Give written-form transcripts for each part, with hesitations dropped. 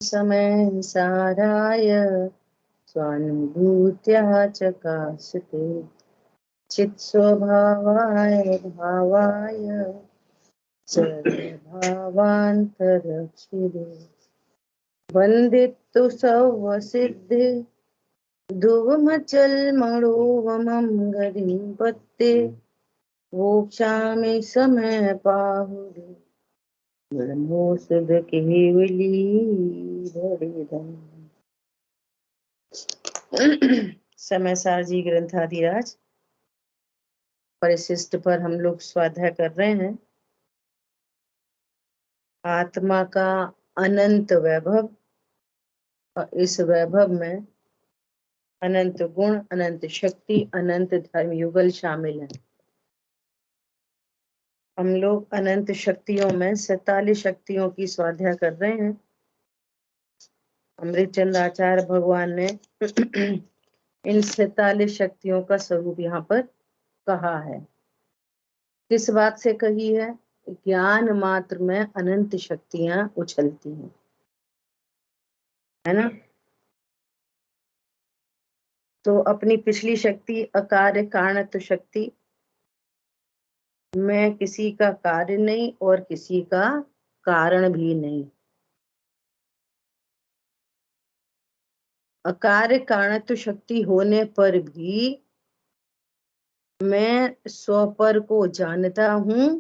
समय साराय स्वानुभूत्या चकाशते चित्स्वभावाय भावाय सर्वभावान्तरक्षिरे वन्दितु सौवसिद्धे ध्रुवमचलमणोवमं गतिं पत्ते वोक्षामि समय पाहुरे ब्रह्मोषध केवली भरिदम्। समय सार जी ग्रंथाधिराज परिशिष्ट पर हम लोग स्वाध्याय कर रहे हैं। आत्मा का अनंत वैभव और इस वैभव में अनंत गुण, अनंत शक्ति, अनंत धर्म युगल शामिल है। हम लोग अनंत शक्तियों में 47 शक्तियों की स्वाध्याय कर रहे हैं। अमृतचंद्र आचार्य भगवान ने इन 47 शक्तियों का स्वरूप यहाँ पर कहा है। किस बात से कही है? ज्ञान मात्र में अनंत शक्तियां उछलती हैं, है ना। तो अपनी पिछली शक्ति अकार्य कारणत्व शक्ति, मैं किसी का कार्य नहीं और किसी का कारण भी नहीं। अकार्य कारणत्व शक्ति होने पर भी मैं स्वपर को जानता हूं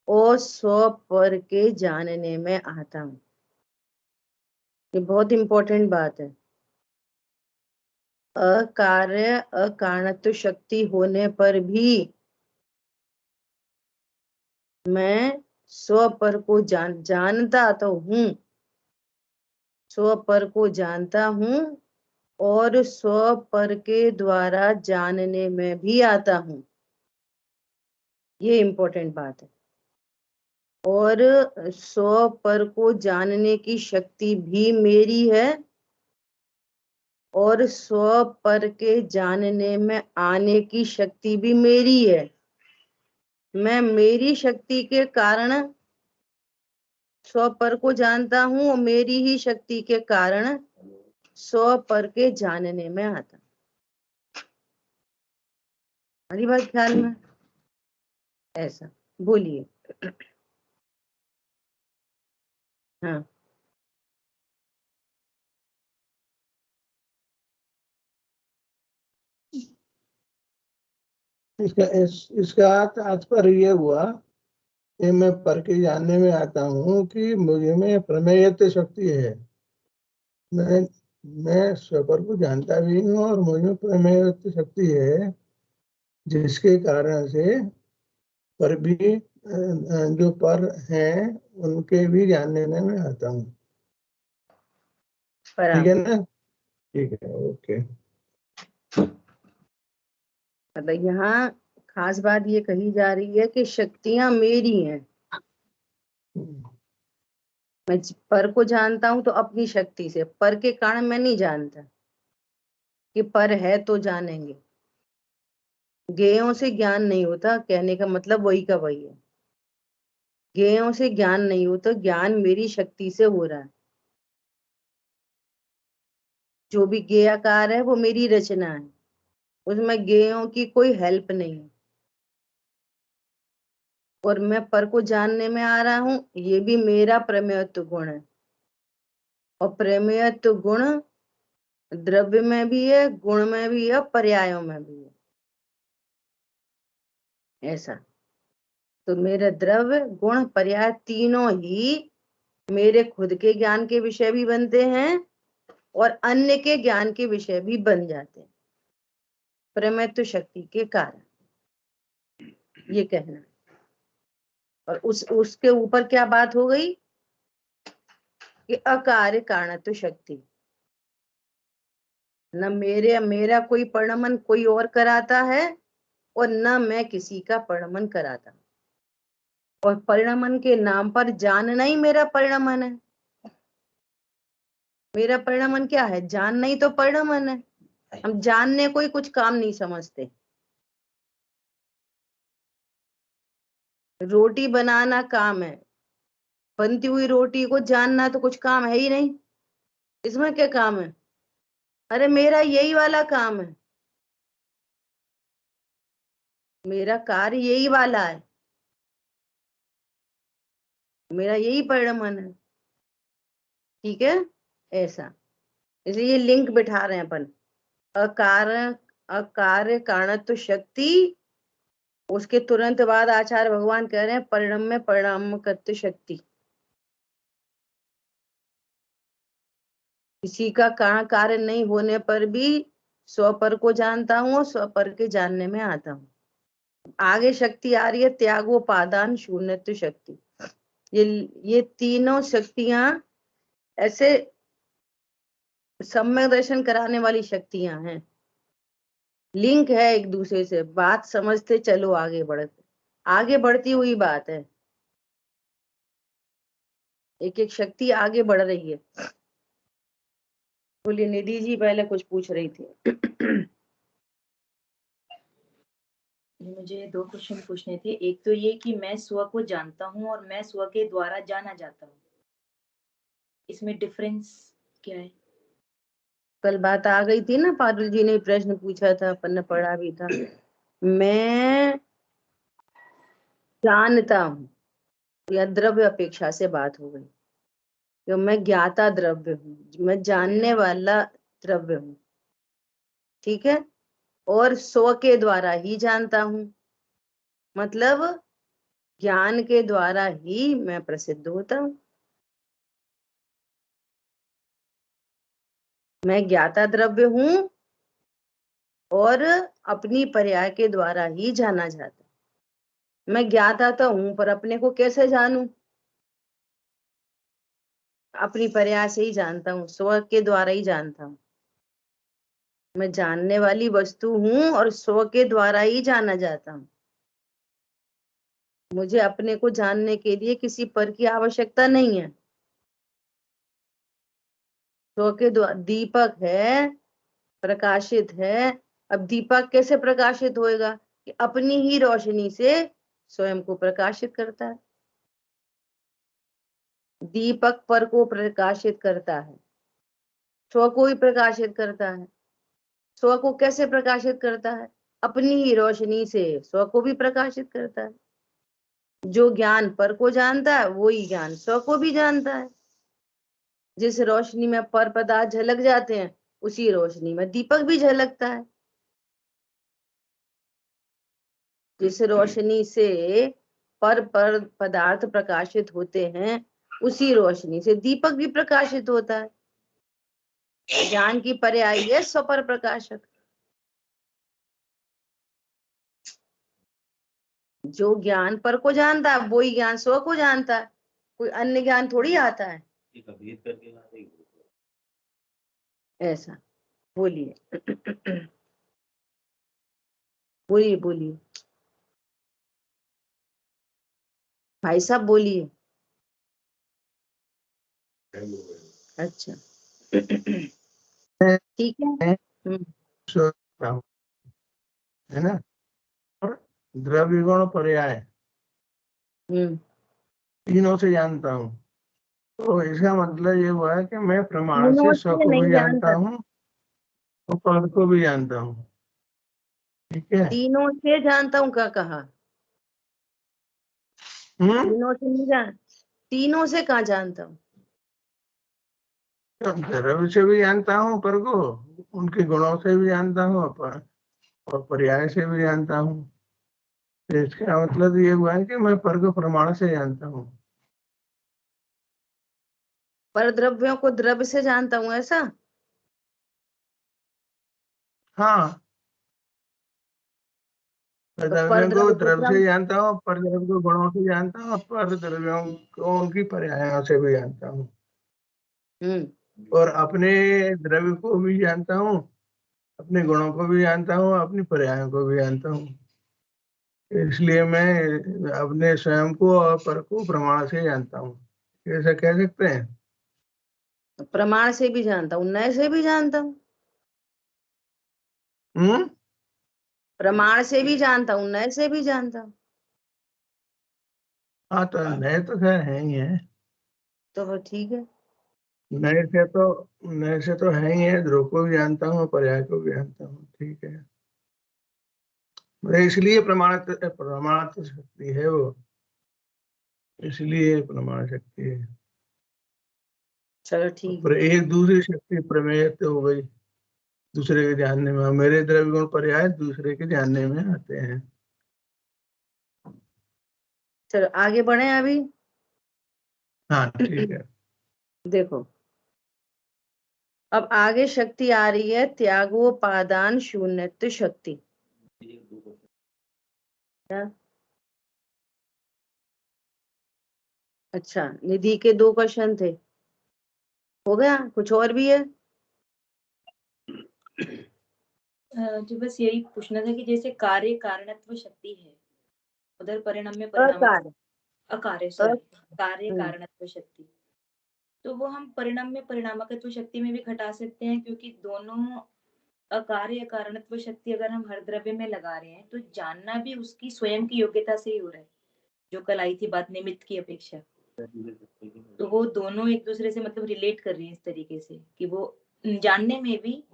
और स्वपर के जानने में आता हूं। ये बहुत इंपॉर्टेंट बात है। अकार्य अकारणत्व शक्ति होने पर भी मैं स्वपर को जानता तो हूं, स्वपर को जानता हूं और स्वपर के द्वारा जानने में भी आता हूं। ये इंपॉर्टेंट बात है। और स्वपर को जानने की शक्ति भी मेरी है और स्वपर के जानने में आने की शक्ति भी मेरी है। मैं मेरी शक्ति के कारण स्वपर को जानता हूं और मेरी ही शक्ति के कारण स्वपर के जानने में आता। हरी बात ख्याल में? ऐसा बोलिए। हाँ, इसका तात्पर्य ये हुआ कि मैं पर के जानने में आता हूँ कि मुझे में प्रमेयत्व शक्ति है। मैं स्वपर को जानता भी हूँ और मुझे में प्रमेयत्व शक्ति है, जिसके कारण से पर भी जो पर हैं उनके भी जानने में आता हूँ। ठीक है ना? ठीक है, ओके। मतलब यहाँ खास बात ये कही जा रही है कि शक्तियां मेरी हैं। मैं पर को जानता हूं तो अपनी शक्ति से, पर के कारण मैं नहीं जानता कि पर है तो जानेंगे। ज्ञेयों से ज्ञान नहीं होता, कहने का मतलब वही का वही है। ज्ञेयों से ज्ञान नहीं होता, ज्ञान मेरी शक्ति से हो रहा है। जो भी ज्ञेयाकार है वो मेरी रचना है, उसमें ज्ञेयों की कोई हेल्प नहीं है। और मैं पर को जानने में आ रहा हूं, ये भी मेरा प्रमेयत्व गुण है। और प्रमेयत्व गुण द्रव्य में भी है, गुण में भी है, पर्यायों में भी है। ऐसा तो मेरे द्रव्य गुण पर्याय तीनों ही मेरे खुद के ज्ञान के विषय भी बनते हैं और अन्य के ज्ञान के विषय भी बन जाते हैं प्रमेयत्व शक्ति के कारण, ये कहना है। और उसके ऊपर क्या बात हो गई कि अकार्य कारणत्व शक्ति, न मेरा कोई परिणमन कोई और कराता है और न मैं किसी का परिणमन कराता। और परिणमन के नाम पर जानना ही मेरा परिणमन है। मेरा परिणमन क्या है? जानना ही तो परिणमन है। हम जानने को ही कुछ काम नहीं समझते। रोटी बनाना काम है, बनती हुई रोटी को जानना तो कुछ काम है ही नहीं, इसमें क्या काम है? अरे मेरा यही वाला काम है, मेरा कार्य यही वाला है, मेरा यही परिणमन है। ठीक है, ऐसा। इसलिए ये लिंक बिठा रहे हैं अपन। अकार्य अकार्य कारणत्व शक्ति, उसके तुरंत बाद आचार्य भगवान कह रहे हैं परिणम में परिणाम करते शक्ति। किसी का कारण कार्य नहीं होने पर भी स्वपर को जानता हूँ और स्वपर के जानने में आता हूँ। आगे शक्ति आ रही है त्यागोपादान शून्यत्व शक्ति। ये तीनों शक्तियां ऐसे सम्यक दर्शन कराने वाली शक्तियां हैं, लिंक है एक दूसरे से, बात समझते चलो आगे बढ़ते, आगे बढ़ती हुई बात है, एक एक शक्ति आगे बढ़ रही है। बोलिए निधि जी, पहले कुछ पूछ रही थी। मुझे 2 क्वेश्चन पूछने थे। एक तो ये कि मैं स्व को जानता हूँ और मैं स्व के द्वारा जाना जाता हूँ, इसमें डिफरेंस क्या है? कल बात आ गई थी ना, पारुल जी ने प्रश्न पूछा था, अपन ने पढ़ा भी था। मैं जानता हूँ, या द्रव्य अपेक्षा से बात हो गई, तो मैं ज्ञाता द्रव्य हूँ, मैं जानने वाला द्रव्य हूँ। ठीक है, और स्व के द्वारा ही जानता हूँ, मतलब ज्ञान के द्वारा ही मैं प्रसिद्ध होता हूँ। मैं ज्ञाता द्रव्य हूँ और अपनी पर्याय के द्वारा ही जाना जाता है। मैं ज्ञाता तो हूं, पर अपने को कैसे जानूं? अपनी पर्याय से ही जानता हूँ, स्व के द्वारा ही जानता हूँ। मैं जानने वाली वस्तु हूं और स्व के द्वारा ही जाना जाता हूँ। मुझे अपने को जानने के लिए किसी पर की आवश्यकता नहीं है। स्व के द्वारा दीपक है, प्रकाशित है। अब दीपक कैसे प्रकाशित होएगा? कि अपनी ही रोशनी से स्वयं को प्रकाशित करता है। दीपक पर को प्रकाशित करता है, स्व को ही प्रकाशित करता है। स्व को कैसे प्रकाशित करता है? अपनी ही रोशनी से स्व को भी प्रकाशित करता है। जो ज्ञान पर को जानता है वही ज्ञान स्व को भी जानता है। जिस रोशनी में पर पदार्थ झलक जाते हैं, उसी रोशनी में दीपक भी झलकता है। जिस रोशनी से पर पदार्थ प्रकाशित होते हैं, उसी रोशनी से दीपक भी प्रकाशित होता है। ज्ञान की पर्याय है स्वपर प्रकाशक। जो ज्ञान पर को जानता है वही ज्ञान स्व को जानता है, कोई अन्य ज्ञान थोड़ी आता है। ऐसा। बोलिए बोलिए बोलिए भाई साहब, बोलिए। अच्छा ठीक है। है ना, और द्रव्य गुण पर्याय तीनों से जानता हूँ। तो इसका मतलब ये हुआ है कि मैं प्रमाण से स्व को नहीं भी जानता जानता, हूँ और पर को भी जानता हूँ। ठीक है, तीनों से जानता हूँ क्या कहा? तीनों से नहीं जान, तीनों से कहाँ जानता हूँ? द्रव्य से भी जानता हूँ पर को, उनके गुणों से भी जानता हूँ और पर्याय से भी जानता हूँ। तो इसका मतलब ये हुआ है कि मैं पर को प्रमाण से जानता हूँ। पर द्रव्यों को द्रव्य से जानता हूँ, ऐसा? हाँ, तो पर द्रव्यों को द्रव्य को द्रव्य से जानता हूँ, पर द्रव्य को गुणों से जानता हूँ, पर द्रव्यों को उनकी पर्यायों से भी जानता हूँ। और अपने द्रव्य को भी जानता हूँ, अपने गुणों को भी जानता हूँ, अपनी पर्यायों को भी जानता हूँ। इसलिए मैं अपने स्वयं को और पर को प्रमाण से जानता हूँ, ऐसा कह सकते हैं। प्रमाण से भी जानता हूँ, नए से भी जानता हूँ। प्रमाण से भी जानता हूँ, नए से भी जानता हूँ। हाँ, तो नए तो खैर है ही है। तो वो ठीक है। नए से तो है ही है, ध्रुव को भी जानता हूँ, पर्याय को भी जानता हूँ, ठीक है। इसलिए प्रमाणित शक्ति है वो, इसलिए प्रमाण शक्ति है। चलो ठीक पर है। एक दूसरी शक्ति प्रमेय तो हो गई, दूसरे के जानने में। मेरे द्रव्य गुण पर्याय दूसरे के जानने में आते हैं। चलो आगे बढ़े अभी। हाँ ठीक है। देखो अब आगे शक्ति आ रही है त्यागोपादान शून्यत्व शक्ति। क्या? अच्छा निधि के 2 क्वेश्चन थे, हो गया? कुछ और भी है? जो बस यही पूछना था कि जैसे कार्य कारणत्व शक्ति है, उधर परिणाम में परिणाम अकार्य। अकार्य सॉरी कार्य कारणत्व शक्ति, तो वो हम परिणाम में परिणामकत्व शक्ति में भी घटा सकते हैं, क्योंकि दोनों अकार्य कारणत्व शक्ति अगर हम हर द्रव्य में लगा रहे हैं तो जानना भी उसकी स्वयं की योग्यता से ही हो रहा है, जो कल आई थी बात निमित्त की अपेक्षा। तो वो दोनों एक दूसरे से मतलब रिलेट कर रही है इस तरीके से कि वो जानने में भी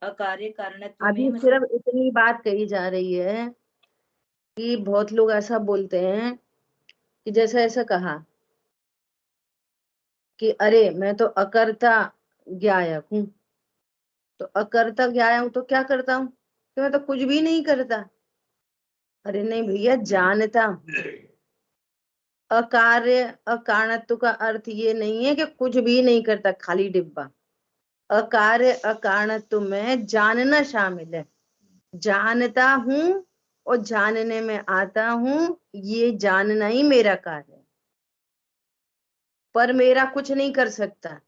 अकार्य कारणत्व में अभी मतलब सिर्फ इतनी बात कही जा रही है कि बहुत लोग ऐसा बोलते हैं कि जैसा ऐसा कहा कि अरे मैं तो अकर्ता ज्ञायक हूं, तो अकर्ता ज्ञायक हूं तो क्या करता हूं कि मैं तो कुछ भी नहीं करता। अरे नहीं भैया, जानता हूं। अकार्य अकारणत्व का अर्थ ये नहीं है कि कुछ भी नहीं करता, खाली डिब्बा। अकार्य अकारणत्व में जानना शामिल है। जानता हूं और जानने में आता हूं, ये जानना ही मेरा कार्य है। पर मेरा कुछ नहीं कर सकता,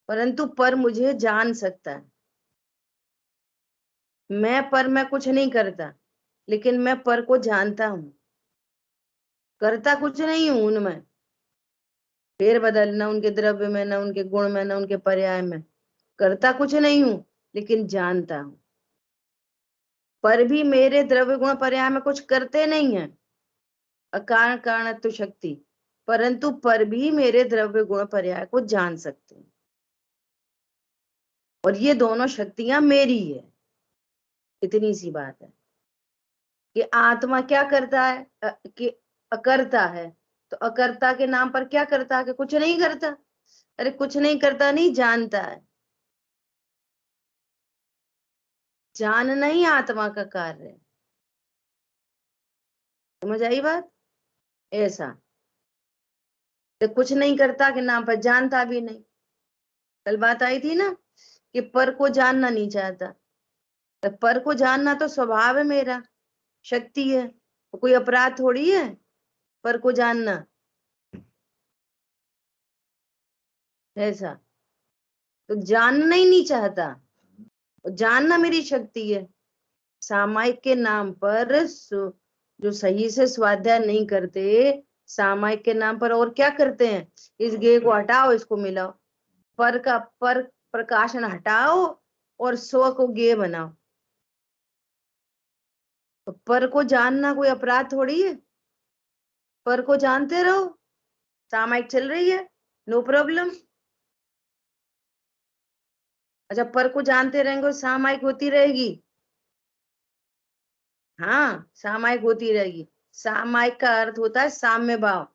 परंतु पर मुझे जान सकता है। मैं कुछ नहीं करता, लेकिन मैं पर को जानता हूं। करता कुछ नहीं हूं उनमें, फेर बदल न उनके द्रव्य में, न उनके गुण में, न उनके पर्याय में। करता कुछ नहीं हूं, लेकिन जानता हूं। पर भी मेरे द्रव्य गुण पर्याय में कुछ करते नहीं है, अकारण कारणत्व शक्ति, परंतु पर भी मेरे द्रव्य गुण पर्याय को जान सकते हैं। और ये दोनों शक्तियां मेरी है। इतनी सी बात है कि आत्मा क्या करता है, कि अकर्ता है, तो अकर्ता के नाम पर क्या करता है कि कुछ नहीं करता। अरे कुछ नहीं करता, नहीं जानता है। जानना ही आत्मा का कार्य है। समझ आई बात? ऐसा तो कुछ नहीं करता के नाम पर जानता भी नहीं। कल बात आई थी ना कि पर को जानना नहीं चाहता, तो पर को जानना तो स्वभाव है मेरा, शक्ति है, तो कोई अपराध थोड़ी है पर को जानना। ऐसा तो जानना ही नहीं चाहता, जानना मेरी शक्ति है। सामायिक के नाम पर जो सही से स्वाध्याय नहीं करते, सामायिक के नाम पर और क्या करते हैं, इस गे को हटाओ, इसको मिलाओ, पर का पर प्रकाशन हटाओ और स्व को गे बनाओ। तो पर को जानना कोई अपराध थोड़ी है। पर को जानते रहो, सामायिक चल रही है, नो प्रॉब्लम। अच्छा पर को जानते रहेंगे, सामायिक होती रहेगी। हाँ सामायिक होती रहेगी। सामायिक का अर्थ होता है साम्य भाव।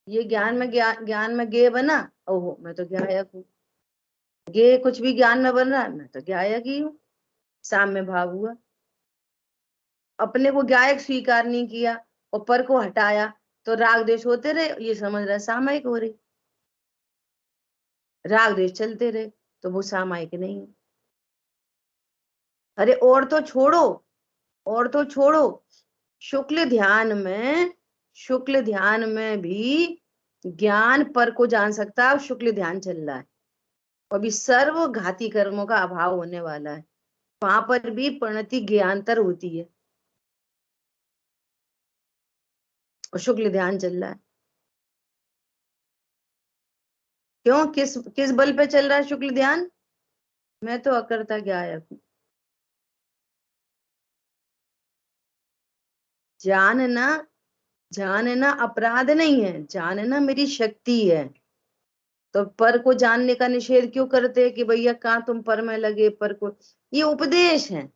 ये ज्ञान में गे बना, ओहो मैं तो ज्ञायक हूँ। गे कुछ भी ज्ञान में बन रहा है, मैं तो ज्ञायक ही हूँ। साम्य भाव हुआ। अपने को ज्ञायक स्वीकार नहीं किया और पर को हटाया, तो राग द्वेष होते रहे, ये समझ रहा है सामायिक हो रही। राग द्वेष चलते रहे तो वो सामायिक नहीं है। अरे और तो छोड़ो, और तो छोड़ो, शुक्ल ध्यान में भी ज्ञान पर को जान सकता है। शुक्ल ध्यान चल रहा है, अभी सर्व घाती कर्मों का अभाव होने वाला है, वहां पर भी परिणति ज्ञानतर होती है और शुक्ल ध्यान चल रहा है। क्यों, किस किस बल पे चल रहा है शुक्ल ध्यान? मैं तो अकर्ता ज्ञायक हूं। जानना, जानना अपराध नहीं है, जानना मेरी शक्ति है। तो पर को जानने का निषेध क्यों करते कि भैया कहाँ तुम पर में लगे पर को। ये उपदेश है,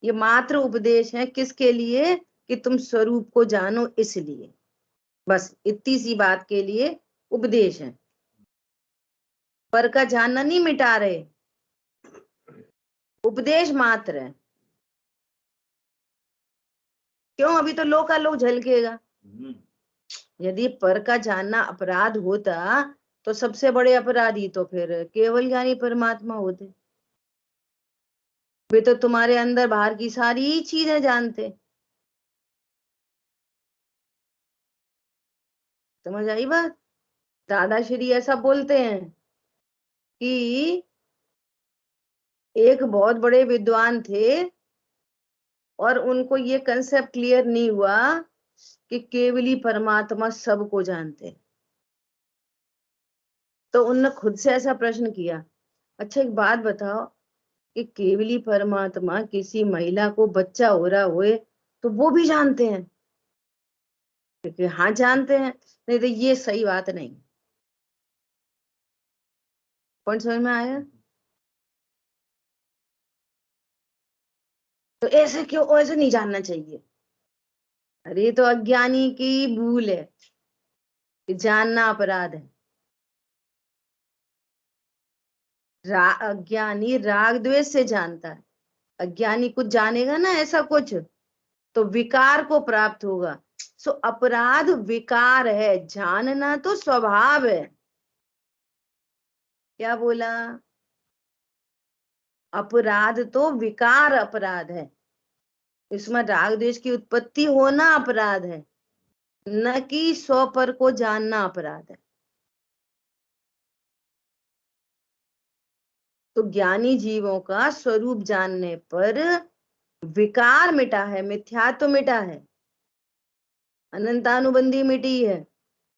ये मात्र उपदेश है। किसके लिए? कि तुम स्वरूप को जानो, इसलिए। बस इतनी सी बात के लिए उपदेश है। पर का जानना नहीं मिटा रहे, उपदेश मात्र है। क्यों? अभी तो लोकालोक झलकेगा। यदि पर का जानना अपराध होता तो सबसे बड़े अपराधी तो फिर केवल ज्ञानी परमात्मा होते। वे तो तुम्हारे अंदर बाहर की सारी चीजें जानते। समझ आई बात? दादा श्री ऐसा बोलते हैं कि एक बहुत बड़े विद्वान थे और उनको ये कंसेप्ट क्लियर नहीं हुआ कि केवली परमात्मा सबको जानते। तो उन्होंने खुद से ऐसा प्रश्न किया, अच्छा एक बात बताओ कि केवली परमात्मा किसी महिला को बच्चा हो रहा होए तो वो भी जानते हैं? क्योंकि हाँ जानते हैं। नहीं तो ये सही बात नहीं। पॉइंट समझ में आया? तो ऐसे क्यों? ऐसे नहीं जानना चाहिए। अरे तो अज्ञानी की भूल है कि जानना अपराध है। अज्ञानी राग द्वेष से जानता है। अज्ञानी कुछ जानेगा ना ऐसा कुछ तो विकार को प्राप्त होगा। सो अपराध विकार है, जानना तो स्वभाव है। क्या बोला? अपराध तो विकार अपराध है, इसमें राग द्वेष की उत्पत्ति होना अपराध है, न कि स्व पर को जानना अपराध है। तो ज्ञानी जीवों का स्वरूप जानने पर विकार मिटा है, मिथ्यात्व मिटा है, अनंतानुबंधी मिटी है,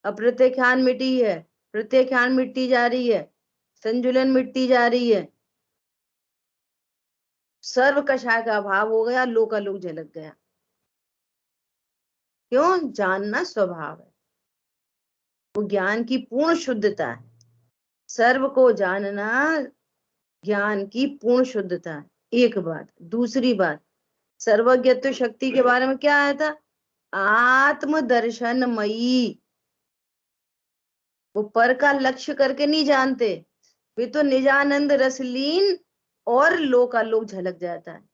अप्रत्यख्यान मिटी है, प्रत्यख्यान मिटती जा रही है, संजुलन मिटती जा रही है, सर्व कषाय का अभाव हो गया, लोकालोक झलक गया। क्यों? जानना स्वभाव है, वो ज्ञान की पूर्ण शुद्धता है। सर्व को जानना ज्ञान की पूर्ण शुद्धता है, एक बात। दूसरी बात, सर्वज्ञत्व शक्ति के बारे में क्या आया था? आत्मदर्शनमयी। वो पर का लक्ष्य करके नहीं जानते, वे तो निजानंद रसलीन और लोकालोक झलक जाता है।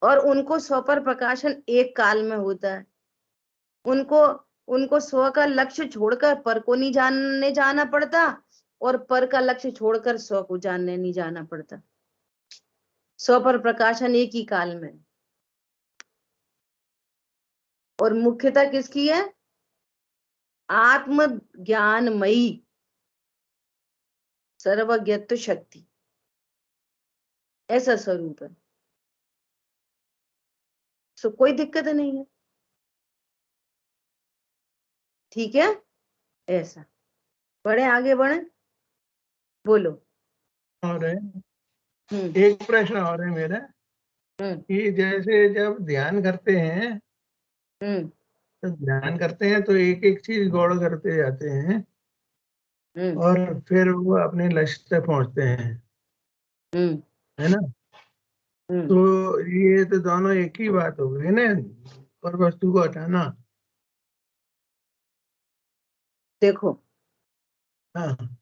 और उनको स्व पर प्रकाशन एक काल में होता है। उनको उनको स्व का लक्ष्य छोड़कर पर को नहीं जानने जाना पड़ता और पर का लक्ष्य छोड़कर स्व को जानने नहीं जाना पड़ता। स्व पर प्रकाशन एक ही काल में। और मुख्यता किसकी है? आत्म ज्ञानमयी सर्वज्ञत्व शक्ति, ऐसा स्वरूप है। सो कोई दिक्कत नहीं है, ठीक है? ऐसा बढ़े, आगे बढ़े, बोलो। और एक प्रश्न और है मेरा कि जैसे जब ध्यान करते हैं तो एक एक चीज गौड़ करते जाते हैं और फिर वो अपने लक्ष्य तक पहुंचते हैं, है ना? तो ये तो दोनों एक ही बात हो गई ना, पर वस्तु को हटाना। देखो, हाँ,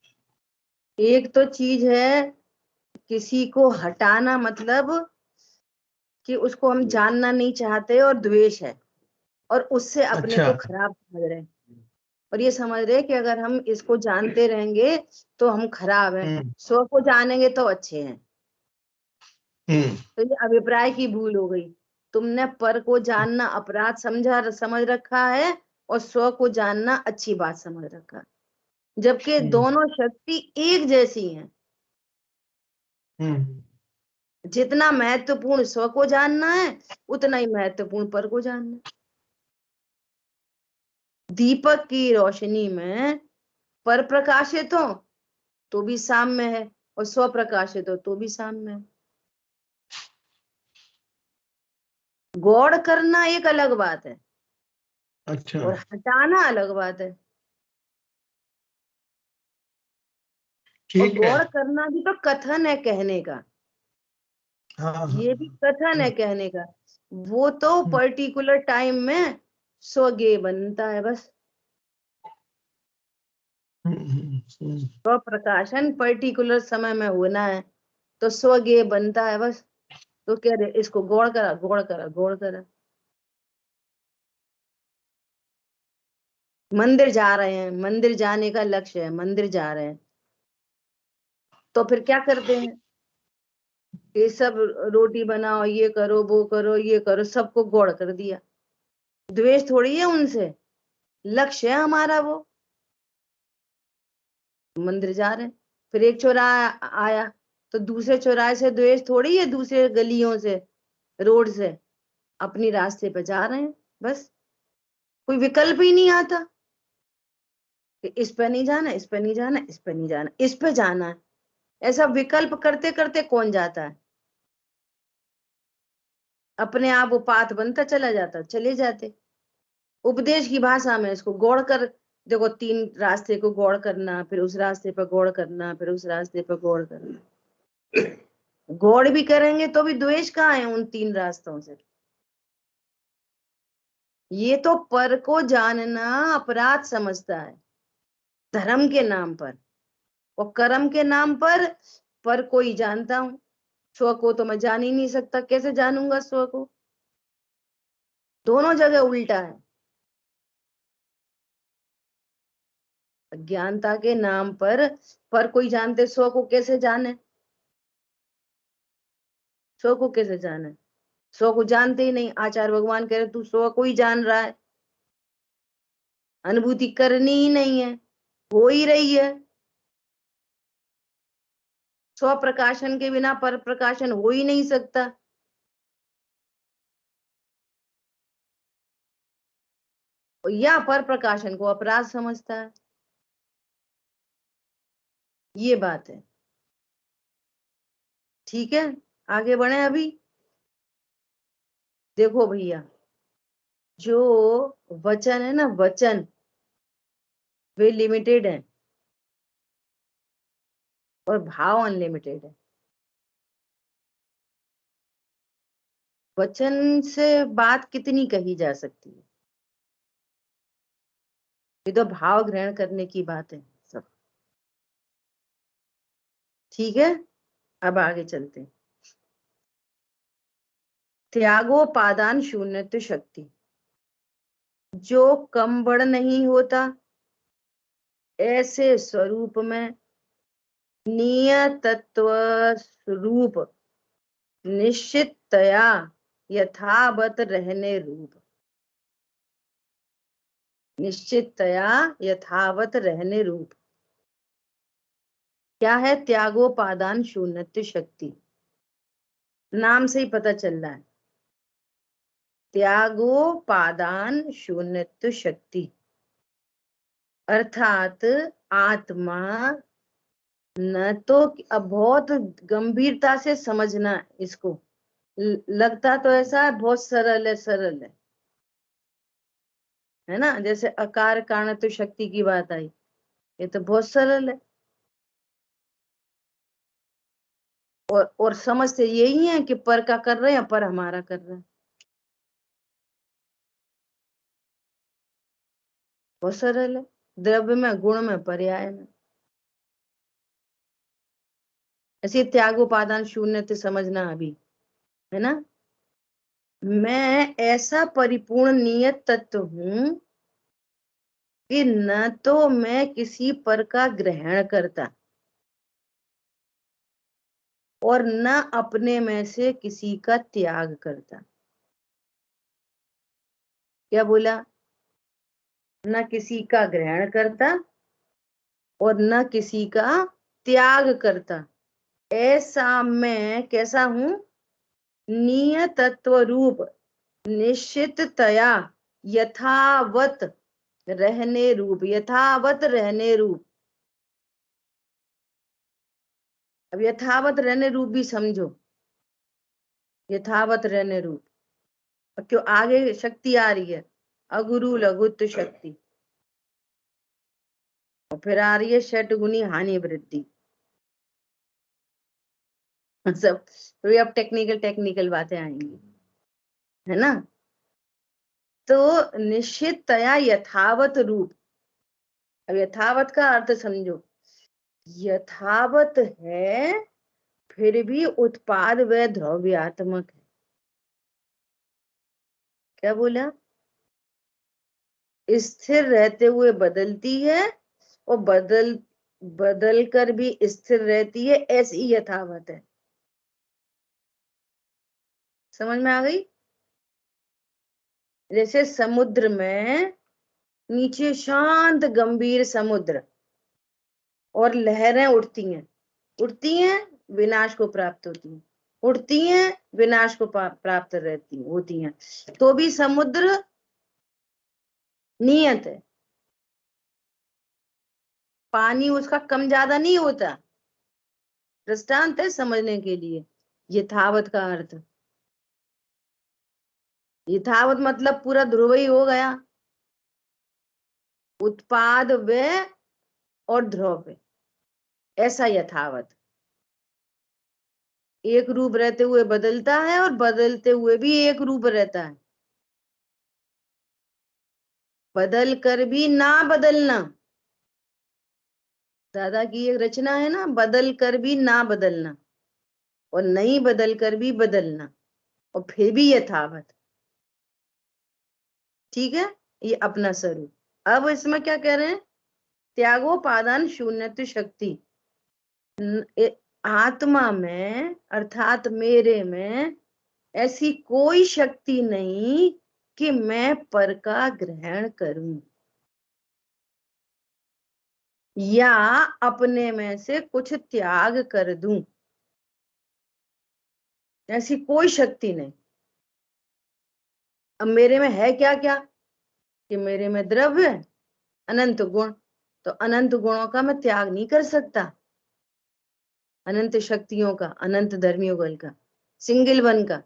एक तो चीज है किसी को हटाना, मतलब कि उसको हम जानना नहीं चाहते और द्वेष है और उससे अपने को खराब समझ रहे हैं, और ये समझ रहे कि अगर हम इसको जानते रहेंगे तो हम खराब हैं, स्व को जानेंगे तो अच्छे हैं। तो ये अभिप्राय की भूल हो गई। तुमने पर को जानना अपराध समझ रखा है और स्व को जानना अच्छी बात समझ रखा है, जबकि दोनों शक्ति एक जैसी हैं। जितना महत्वपूर्ण स्व को जानना है उतना ही महत्वपूर्ण पर को जानना है। दीपक की रोशनी में पर प्रकाशित हो तो भी साम्य है और स्व प्रकाशित हो तो भी साम्य है। गौड़ करना एक अलग बात है, अच्छा, और हटाना अलग बात है। और ठीक है। गौड़ करना भी तो कथन है कहने का, हाँ हाँ ये भी कथन है कहने का। वो तो पर्टिकुलर टाइम में स्वगे बनता है बस। स्व प्रकाशन पर्टिकुलर समय में होना है तो स्वगे बनता है बस। तो कह रहे इसको गौड़ करा, गौड़ करा, गौड़ करा। मंदिर जा रहे हैं, मंदिर जाने का लक्ष्य है, मंदिर जा रहे हैं, तो फिर क्या करते हैं, ये सब रोटी बनाओ, ये करो, वो करो, ये करो, सबको गौड़ कर दिया। द्वेष थोड़ी है उनसे, लक्ष्य है हमारा वो। मंदिर जा रहे हैं, फिर एक चौराहा आया तो दूसरे चौराहे से द्वेष थोड़ी है, दूसरे गलियों से, रोड से, अपनी रास्ते पे जा रहे हैं बस। कोई विकल्प ही नहीं आता कि इस पे नहीं जाना, इस पे नहीं जाना, इस पे नहीं जाना, इस पे जाना है। ऐसा विकल्प करते करते कौन जाता है, अपने आप वो पाथ बनता चला जाता, चले जाते। उपदेश की भाषा में इसको गौड़ कर देखो, 3 रास्ते को गौड़ करना, फिर उस रास्ते पर गौड़ करना, फिर उस रास्ते पर गौड़ करना। गौड़ भी करेंगे तो भी द्वेष कहाँ है उन 3 रास्तों से। ये तो पर को जानना अपराध समझता है धर्म के नाम पर, और कर्म के नाम पर को ही जानता हूं। स्व को तो मैं जान ही नहीं सकता, कैसे जानूंगा स्व को। दोनों जगह उल्टा है। अज्ञानता के नाम पर कोई जानते, स्व को कैसे जाने, स्व को कैसे जाने, स्व को जानते ही नहीं। आचार्य भगवान कह रहे तू स्व को ही जान रहा है, अनुभूति करनी ही नहीं है, हो ही रही है। स्व प्रकाशन के बिना पर प्रकाशन हो ही नहीं सकता। या पर प्रकाशन को अपराध समझता है, ये बात है। ठीक है, आगे बढ़े। अभी देखो भैया, जो वचन है ना, वचन वे लिमिटेड है और भाव अनलिमिटेड है। वचन से बात कितनी कही जा सकती है, ये तो भाव ग्रहण करने की बात है सब। ठीक है, अब आगे चलते हैं। त्यागोपादान शून्यत्व शक्ति, जो कम बड़ नहीं होता, ऐसे स्वरूप में नियतत्व स्वरूप निश्चितया यथावत रहने रूप, निश्चितया यथावत रहने रूप। क्या है त्यागोपादान शून्यत्व शक्ति, नाम से ही पता चल रहा है। त्यागोपादान शून्यत्व शक्ति अर्थात आत्मा न तो, अब बहुत गंभीरता से समझना इसको। लगता तो ऐसा है बहुत सरल है, सरल है ना। जैसे अकार कारणत्व शक्ति की बात आई, ये तो बहुत सरल है। और समझते यही है कि पर का कर रहे हैं, पर हमारा कर रहे हैं, बहुत सरल है। द्रव्य में, गुण में, पर्याय में। ऐसे त्याग उपादान शून्य समझना अभी, है ना। मैं ऐसा परिपूर्ण नियत तत्व हूं कि न तो मैं किसी पर का ग्रहण करता और न अपने में से किसी का त्याग करता। क्या बोला, न किसी का ग्रहण करता और न किसी का त्याग करता। ऐसा मैं कैसा हूं, नियतत्व रूप निश्चिततया यथावत रहने रूप, यथावत रहने रूप। अब यथावत रहने रूप भी समझो, यथावत रहने रूप। क्यों आगे शक्ति आ रही है, अगुरु लघुत्व शक्ति, और फिर आ रही है षट गुनी हानि वृद्धि। सब तो अब टेक्निकल बातें आएंगी, है ना। तो निश्चिततया यथावत रूप, अब यथावत का अर्थ समझो, यथावत है फिर भी उत्पाद व द्रव्यात्मक है। क्या बोला? स्थिर रहते हुए बदलती है और बदल कर भी स्थिर रहती है, ऐसी यथावत है। समझ में आ गई? जैसे समुद्र में नीचे शांत गंभीर समुद्र और लहरें उठती हैं विनाश को प्राप्त होती हैं, उठती हैं विनाश को प्राप्त रहती होती हैं, तो भी समुद्र नियत है, पानी उसका कम ज्यादा नहीं होता। दृष्टांत है समझने के लिए। यथावत का अर्थ, यथावत मतलब पूरा ध्रुव ही हो गया, उत्पाद व और ध्रुव, ऐसा यथावत। एक रूप रहते हुए बदलता है और बदलते हुए भी एक रूप रहता है, बदल कर भी ना बदलना। दादा की एक रचना है ना, बदल कर भी ना बदलना और नहीं बदल कर भी बदलना और फिर भी यथावत। ठीक है, ये अपना स्वरूप। अब इसमें क्या कह रहे हैं? त्यागोपादान शून्यत्व शक्ति, आत्मा में अर्थात मेरे में ऐसी कोई शक्ति नहीं कि मैं पर का ग्रहण करूं या अपने में से कुछ त्याग कर दूं, ऐसी कोई शक्ति नहीं। अब मेरे में है क्या क्या कि मेरे में द्रव्य अनंत गुण, तो अनंत गुणों का मैं त्याग नहीं कर सकता, अनंत शक्तियों का, अनंत धर्मयुगल का, सिंगल वन का,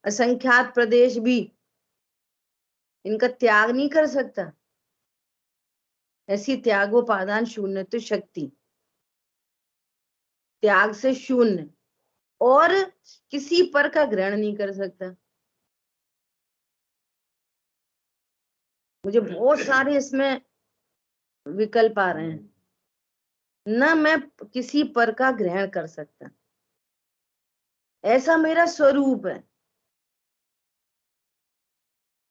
असंख्यात प्रदेश भी, इनका त्याग नहीं कर सकता। ऐसी त्यागोपादान शून्यत्व शक्ति, त्याग से शून्य और किसी पर का ग्रहण नहीं कर सकता। मुझे बहुत सारे इसमें विकल्प आ रहे हैं, न मैं किसी पर का ग्रहण कर सकता, ऐसा मेरा स्वरूप है।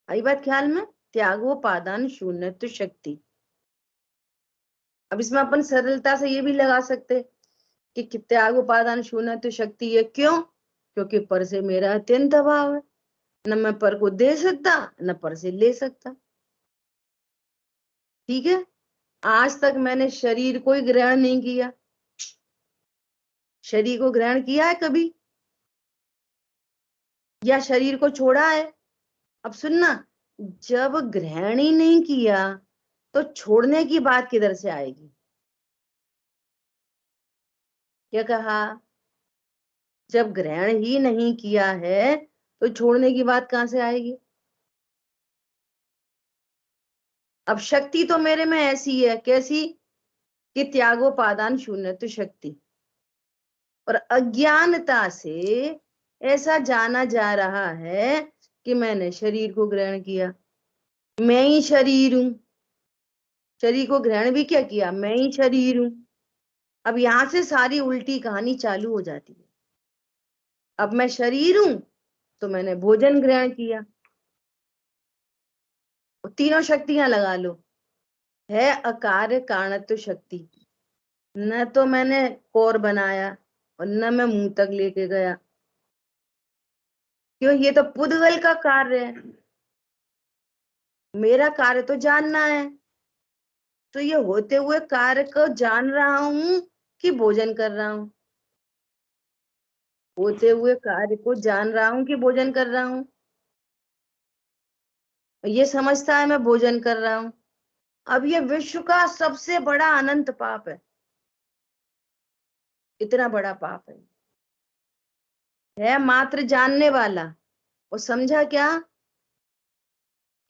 आई बात ख्याल में? त्यागोपादान शून्यत्व शक्ति। अब इसमें अपन सरलता से ये भी लगा सकते कि त्यागोपादान शून्यत्व शक्ति है। क्यों? क्योंकि पर से मेरा अत्यंत अभाव है, न मैं पर को दे सकता न पर से ले सकता। ठीक है, आज तक मैंने शरीर को ही ग्रहण नहीं किया। शरीर को ग्रहण किया है कभी या शरीर को छोड़ा है? अब सुनना, जब ग्रहण ही नहीं किया तो छोड़ने की बात किधर से आएगी? क्या कहा? जब ग्रहण ही नहीं किया है तो छोड़ने की बात कहां से आएगी? अब शक्ति तो मेरे में ऐसी है, कैसी? कि त्यागोपादान शून्यत्व शक्ति, और अज्ञानता से ऐसा जाना जा रहा है कि मैंने शरीर को ग्रहण किया, मैं ही शरीर हूं। शरीर को ग्रहण भी क्या किया? मैं ही शरीर हूं। अब यहां से सारी उल्टी कहानी चालू हो जाती है। अब मैं शरीर हूं तो मैंने भोजन ग्रहण किया, तीनों शक्तियां लगा लो, है अकार्य कारणत्व शक्ति। न तो मैंने कोर बनाया और न मैं मुंह तक लेके गया, क्यों? ये तो पुद्गल का कार्य है, मेरा कार्य तो जानना है। तो ये होते हुए कार्य को जान रहा हूं कि भोजन कर रहा हूं? होते हुए कार्य को जान रहा हूं कि भोजन कर रहा हूं? ये समझता है मैं भोजन कर रहा हूं। अब ये विश्व का सबसे बड़ा अनंत पाप है, इतना बड़ा पाप है मात्र जानने वाला। और समझा क्या?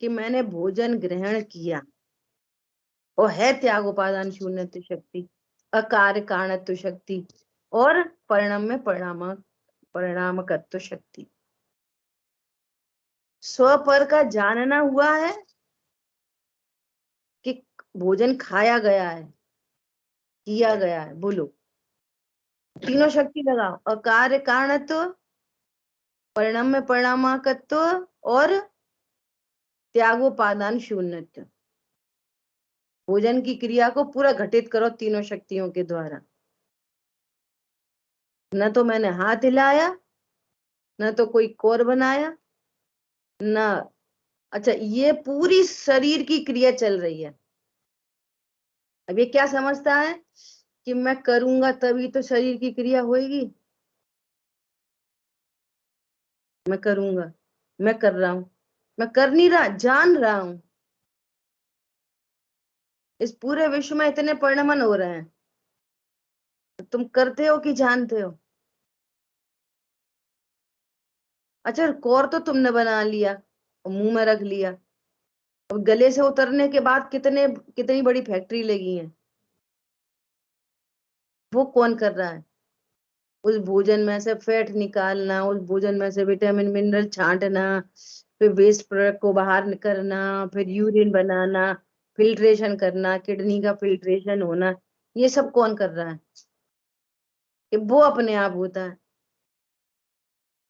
कि मैंने भोजन ग्रहण किया, और है त्याग उपादान शून्यत्व शक्ति, अकार्य कारणत्व शक्ति और परिणाम में परिणाम परिणामकत्व शक्ति। स्व पर का जानना हुआ है कि भोजन खाया गया है, किया गया है, बोलो। तीनों शक्ति लगाओ, अकार्य कारणत्व, परिणाम में परिणामकत्व और त्यागोपादान शून्यत्व। भोजन की क्रिया को पूरा घटित करो तीनों शक्तियों के द्वारा। न तो मैंने हाथ हिलाया, न तो कोई कोर बनाया, न, अच्छा ये पूरी शरीर की क्रिया चल रही है। अब ये क्या समझता है कि मैं करूंगा तभी तो शरीर की क्रिया होगी। मैं करूंगा, मैं कर रहा हूं, मैं कर नहीं रहा, जान रहा हूं। इस पूरे विश्व में इतने परिणमन हो रहे हैं, तुम करते हो कि जानते हो? अच्छा कोर तो तुमने बना लिया और मुंह में रख लिया, अब गले से उतरने के बाद कितनी बड़ी फैक्ट्री लगी है, वो कौन कर रहा है? उस भोजन में से फैट निकालना, उस भोजन में से विटामिन मिनरल छांटना, फिर वेस्ट प्रोडक्ट को बाहर करना, फिर यूरिन बनाना, फिल्ट्रेशन करना, किडनी का फिल्ट्रेशन होना, ये सब कौन कर रहा है? कि वो अपने आप होता है।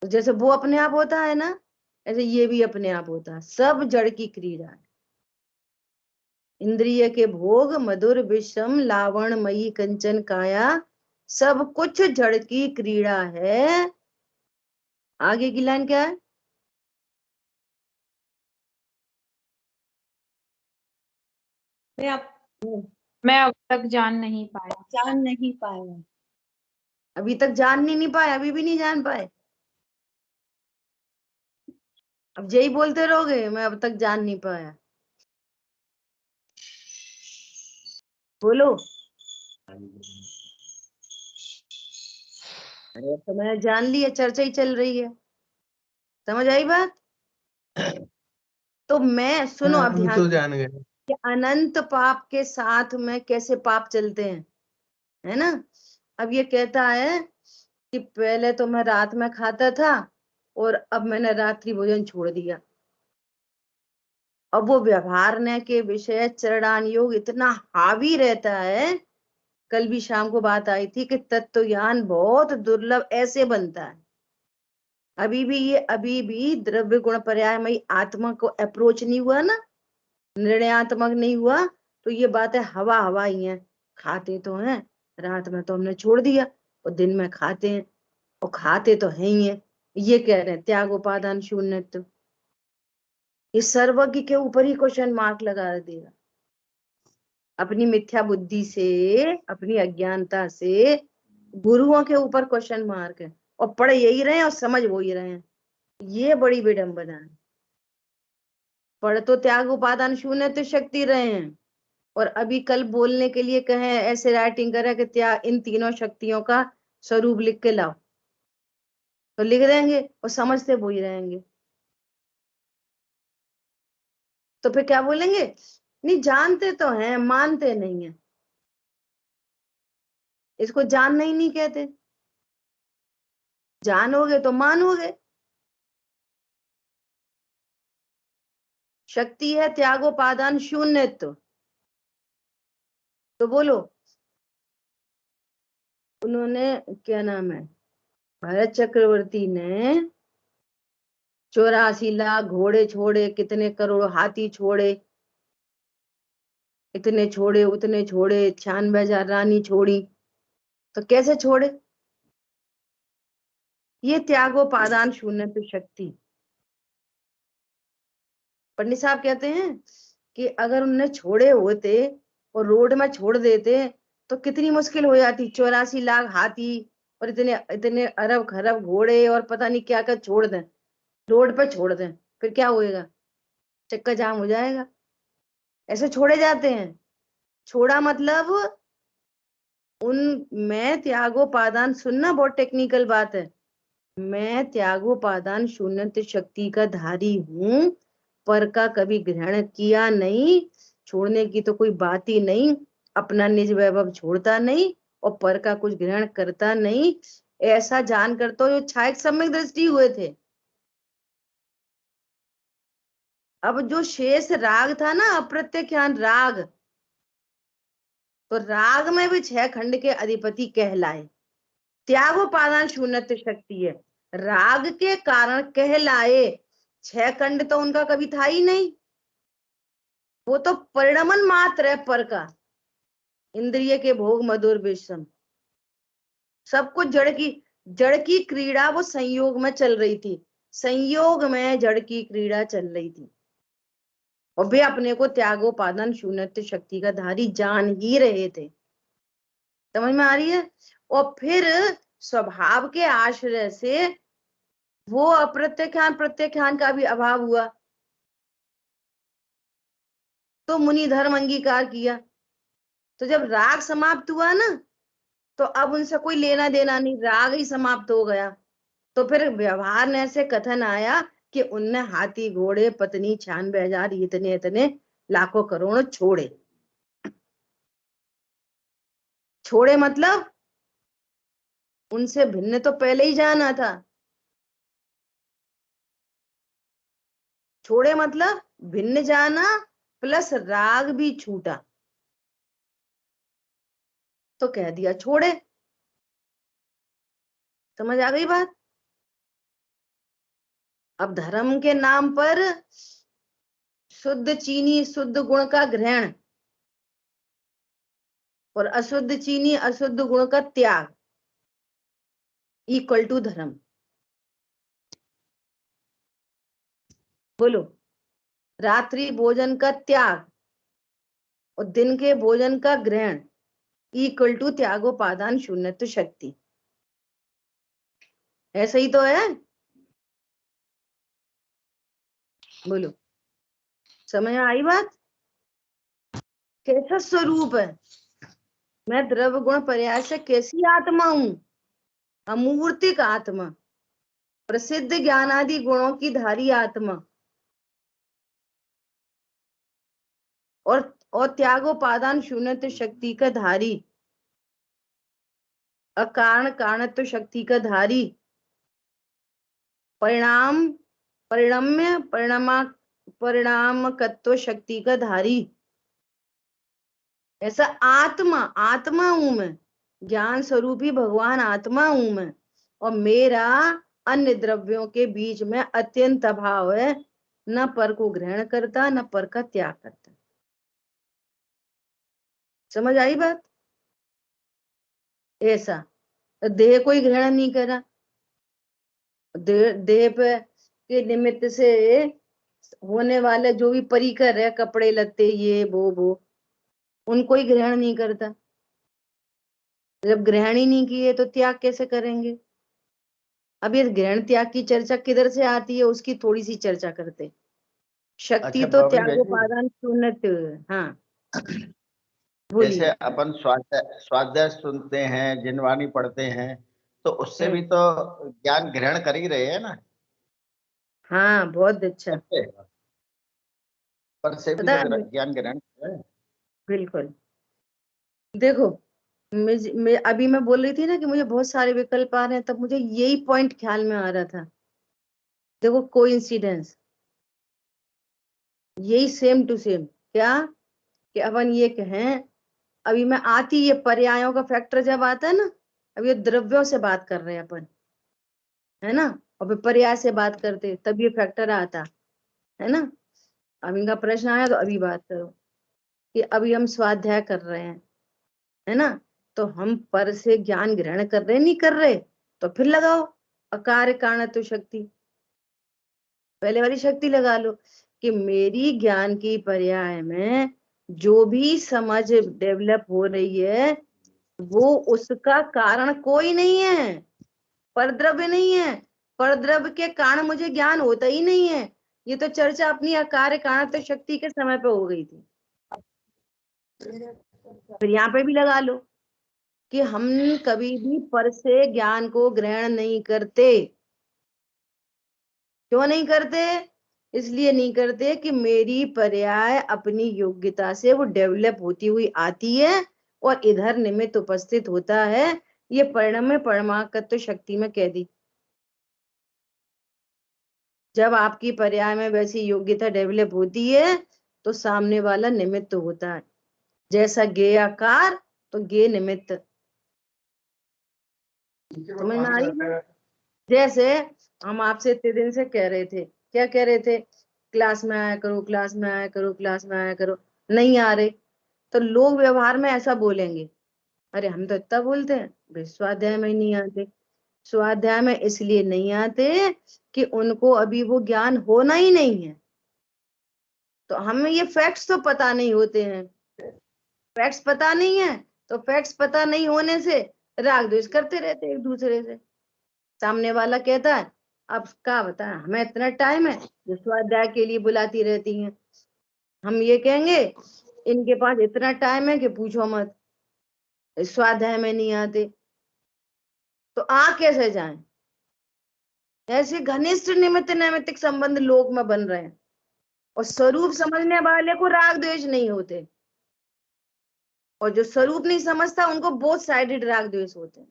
तो जैसे वो अपने आप होता है ना, ऐसे ये भी अपने आप होता है। सब जड़ की क्रिया है। इंद्रिय के भोग मधुर विषम लावणमयी कंचन काया, सब कुछ जड़ की क्रीड़ा है। आगे की लाइन क्या है? मैं अब तक जान नहीं पाया। जान नहीं पाया, अभी तक जान नहीं पाए, अभी भी नहीं जान पाए। अब यही बोलते रहोगे मैं अब तक जान नहीं पाया। बोलो। अरे तो मैंने जान लिया, चर्चा ही चल रही है, समझ आई बात? तो मैं सुनो, अब हम ध्यान तो जान गए। कि अनंत पाप के साथ में कैसे पाप चलते हैं, है ना? अब ये कहता है कि पहले तो मैं रात में खाता था और अब मैंने रात्रि भोजन छोड़ दिया। अब वो व्यवहारने के विषय चरणान योग इतना हावी रहता है। कल भी शाम को बात आई थी कि तत्व ज्ञान बहुत दुर्लभ ऐसे बनता है। अभी भी द्रव्य गुण पर्यायमयी आत्मा को अप्रोच नहीं हुआ ना, निर्णयात्मक नहीं हुआ, तो ये बातें हवा हवा ही है। खाते तो हैं, रात में तो हमने छोड़ दिया और दिन में खाते हैं, और खाते तो है ही है। ये कह रहे हैं त्याग उपादान शून्यत्व। ये सर्वज्ञ के ऊपर ही क्वेश्चन मार्क लगा देगा। अपनी मिथ्या बुद्धि से, अपनी अज्ञानता से गुरुओं के ऊपर क्वेश्चन मार्क है, और पढ़ यही रहे हैं और समझ वो ही रहे हैं। ये बड़ी विडंबना है। पढ़ तो त्याग उपादान शून्यत्व शक्ति रहे हैं, और अभी कल बोलने के लिए कहें ऐसे राइटिंग करे कि त्याग इन तीनों शक्तियों का स्वरूप लिख के लाओ, तो लिख देंगे और समझते वो ही रहेंगे। तो फिर क्या बोलेंगे? नहीं जानते तो हैं, मानते नहीं है। इसको जानना ही नहीं कहते, जानोगे तो मानोगे। शक्ति है त्यागोपादान शून्यत्व। तो बोलो, उन्होंने क्या नाम है, भरत चक्रवर्ती ने 84 लाख घोड़े छोड़े, कितने करोड़ हाथी छोड़े, इतने छोड़े उतने छोड़े, 96,000 रानी छोड़ी, तो कैसे छोड़े? ये त्यागोपादान शून्यत्व शक्ति। पंडित साहब कहते हैं कि अगर उनने छोड़े होते और रोड में छोड़ देते तो कितनी मुश्किल हो जाती। 84 लाख हाथी और इतने इतने अरब खरब घोड़े और पता नहीं क्या क्या छोड़ दें, रोड पे छोड़ दें, फिर क्या होएगा? चक्का जाम हो जाएगा। ऐसे छोड़े जाते हैं। छोड़ा मतलब मैं त्यागोपादान, सुनना बहुत टेक्निकल बात है, मैं त्यागोपादान शून्यत्व शक्ति का धारी हूं, पर का कभी ग्रहण किया नहीं। छोड़ने की तो कोई बात ही नहीं। अपना निज वैभव छोड़ता नहीं और पर का कुछ ग्रहण करता नहीं। ऐसा जानकर तो जो छायक सम्यक दृष्टि हुए थे। अब जो शेष राग था ना, अप्रत्यख्यान राग, तो राग में भी 6 खंड के अधिपति कहलाए। त्यागोपादान शून्यत्व शक्ति है, राग के कारण कहलाए, 6 खंड तो उनका कभी था ही नहीं, वो तो परिणमन मात्र है पर का। इंद्रिय के भोग मधुर विषम, सब कुछ जड़ की क्रीड़ा वो संयोग में चल रही थी, संयोग में जड़ की क्रीड़ा चल रही थी, और वे अपने को त्यागोपादान शून्यत्व शक्ति का धारी जान ही रहे थे। समझ में आ रही है? और फिर स्वभाव के आश्रय से वो अप्रत्यख्यान प्रत्यख्यान का भी अभाव हुआ, तो मुनि धर्म अंगीकार किया। तो जब राग समाप्त हुआ ना, तो अब उनसे कोई लेना देना नहीं, राग ही समाप्त हो गया। तो फिर व्यवहार में ऐसे कथन आया कि उनने हाथी घोड़े पत्नी 96,000 इतने इतने लाखों करोड़ छोड़े। छोड़े मतलब उनसे भिन्न तो पहले ही जाना था। छोड़े मतलब भिन्न जाना प्लस राग भी छूटा, तो कह दिया छोड़े। समझ आ गई बात? अब धर्म के नाम पर शुद्ध चीनी शुद्ध गुण का ग्रहण और अशुद्ध चीनी अशुद्ध गुण का त्याग इक्वल टू धर्म। बोलो, रात्रि भोजन का त्याग और दिन के भोजन का ग्रहण इक्वल टू त्यागोपादान शून्यत्व शक्ति। ऐसा ही तो है? बोलो, समझ आई बात? कैसा स्वरूप है? मैं द्रव्य गुण पर्याय से कैसी आत्मा हूं? अमूर्तिक आत्मा, प्रसिद्ध ज्ञानादि गुणों की धारी आत्मा, और त्यागोपादान शून्यत्व शक्ति का धारी, अकारण कारणत्व शक्ति का धारी, परिणामकत्व शक्ति का धारी, ऐसा आत्मा हूं मैं। ज्ञान स्वरूपी भगवान आत्मा हूं मैं, और मेरा अन्य द्रव्यों के बीच में अत्यंत अभाव है, न पर को ग्रहण करता न पर का त्याग करता। समझ आई बात? ऐसा देह कोई ग्रहण नहीं करा, देह पे के निमित्त से होने वाले जो भी परिकर है, कपड़े लत्ते ये वो उनको ही ग्रहण नहीं करता। जब ग्रहण ही नहीं किए तो त्याग कैसे करेंगे? अब ये ग्रहण त्याग की चर्चा किधर से आती है, उसकी थोड़ी सी चर्चा करते। शक्ति अच्छा, तो बबली बहन जी, त्यागोपादान शून्यत्व। हाँ जैसे बोलिए। अपन स्वाध्याय सुनते हैं, जिनवाणी पढ़ते हैं, तो उससे भी तो ज्ञान ग्रहण कर ही रहे हैं ना। हाँ बहुत अच्छा। पर से भी पता तो है, ज्ञान ग्रहण कर रहे हैं। बिल्कुल। देखो, मैं अभी मैं बोल रही थी ना कि मुझे बहुत सारे विकल्प आ रहे हैं, तब मुझे यही पॉइंट ख्याल में आ रहा था। देखो, कोइंसिडेंस, यही सेम टू सेम। क्या कि अपन ये कहें, अभी मैं आती ये पर्यायों का फैक्टर जब आता है ना, अब ये द्रव्यों से बात कर रहे हैं अपन, है ना, और फिर पर्याय से बात करते तब ये फैक्टर आता है ना। अब इनका प्रश्न आया तो अभी बात करो कि अभी हम स्वाध्याय कर रहे हैं, है ना, तो हम पर से ज्ञान ग्रहण कर रहे नहीं कर रहे, तो फिर लगाओ अकार्य कारणत्व शक्ति, पहले वाली शक्ति लगा लो कि मेरी ज्ञान की पर्याय में जो भी समझ डेवलप हो रही है वो उसका कारण कोई नहीं है, परद्रव्य नहीं है। परद्रव्य के कारण मुझे ज्ञान होता ही नहीं है। ये तो चर्चा अपनी अकार्य कारणत्व शक्ति के समय पे हो गई थी। फिर यहाँ पे भी लगा लो कि हम कभी भी पर से ज्ञान को ग्रहण नहीं करते। क्यों नहीं करते? इसलिए नहीं करते कि मेरी पर्याय अपनी योग्यता से वो डेवलप होती हुई आती है और इधर निमित्त उपस्थित होता है ये परिणम्य परमाकत्व शक्ति में कह दी। जब आपकी पर्याय में वैसी योग्यता डेवलप होती है तो सामने वाला निमित्त होता है। जैसा गे आकार तो गे निमित्त। समझ में आ रही है? जैसे हम आपसे इतने दिन से कह रहे थे, क्या कह रहे थे? क्लास में आया करो, क्लास में आया करो, क्लास में आया करो। नहीं आ रहे तो लोग व्यवहार में ऐसा बोलेंगे, अरे हम तो इतना बोलते हैं, भाई स्वाध्याय में ही नहीं आते। स्वाध्याय में इसलिए नहीं आते कि उनको अभी वो ज्ञान होना ही नहीं है। तो हमें ये फैक्ट्स तो पता नहीं होते हैं। फैक्ट्स पता नहीं है तो फैक्ट्स पता नहीं होने से राग द्वेष करते रहते एक दूसरे से। सामने वाला कहता है, अब क्या बता, हमें इतना टाइम है, जो स्वाध्याय के लिए बुलाती रहती हैं। हम ये कहेंगे इनके पास इतना टाइम है कि पूछो मत, स्वाध्याय में नहीं आते। तो आ कैसे जाएं? ऐसे घनिष्ठ निमित्त नैमित्तिक संबंध लोक में बन रहे हैं और स्वरूप समझने वाले को राग द्वेष नहीं होते, और जो स्वरूप नहीं समझता उनको बोथ साइडेड राग द्वेष होते हैं।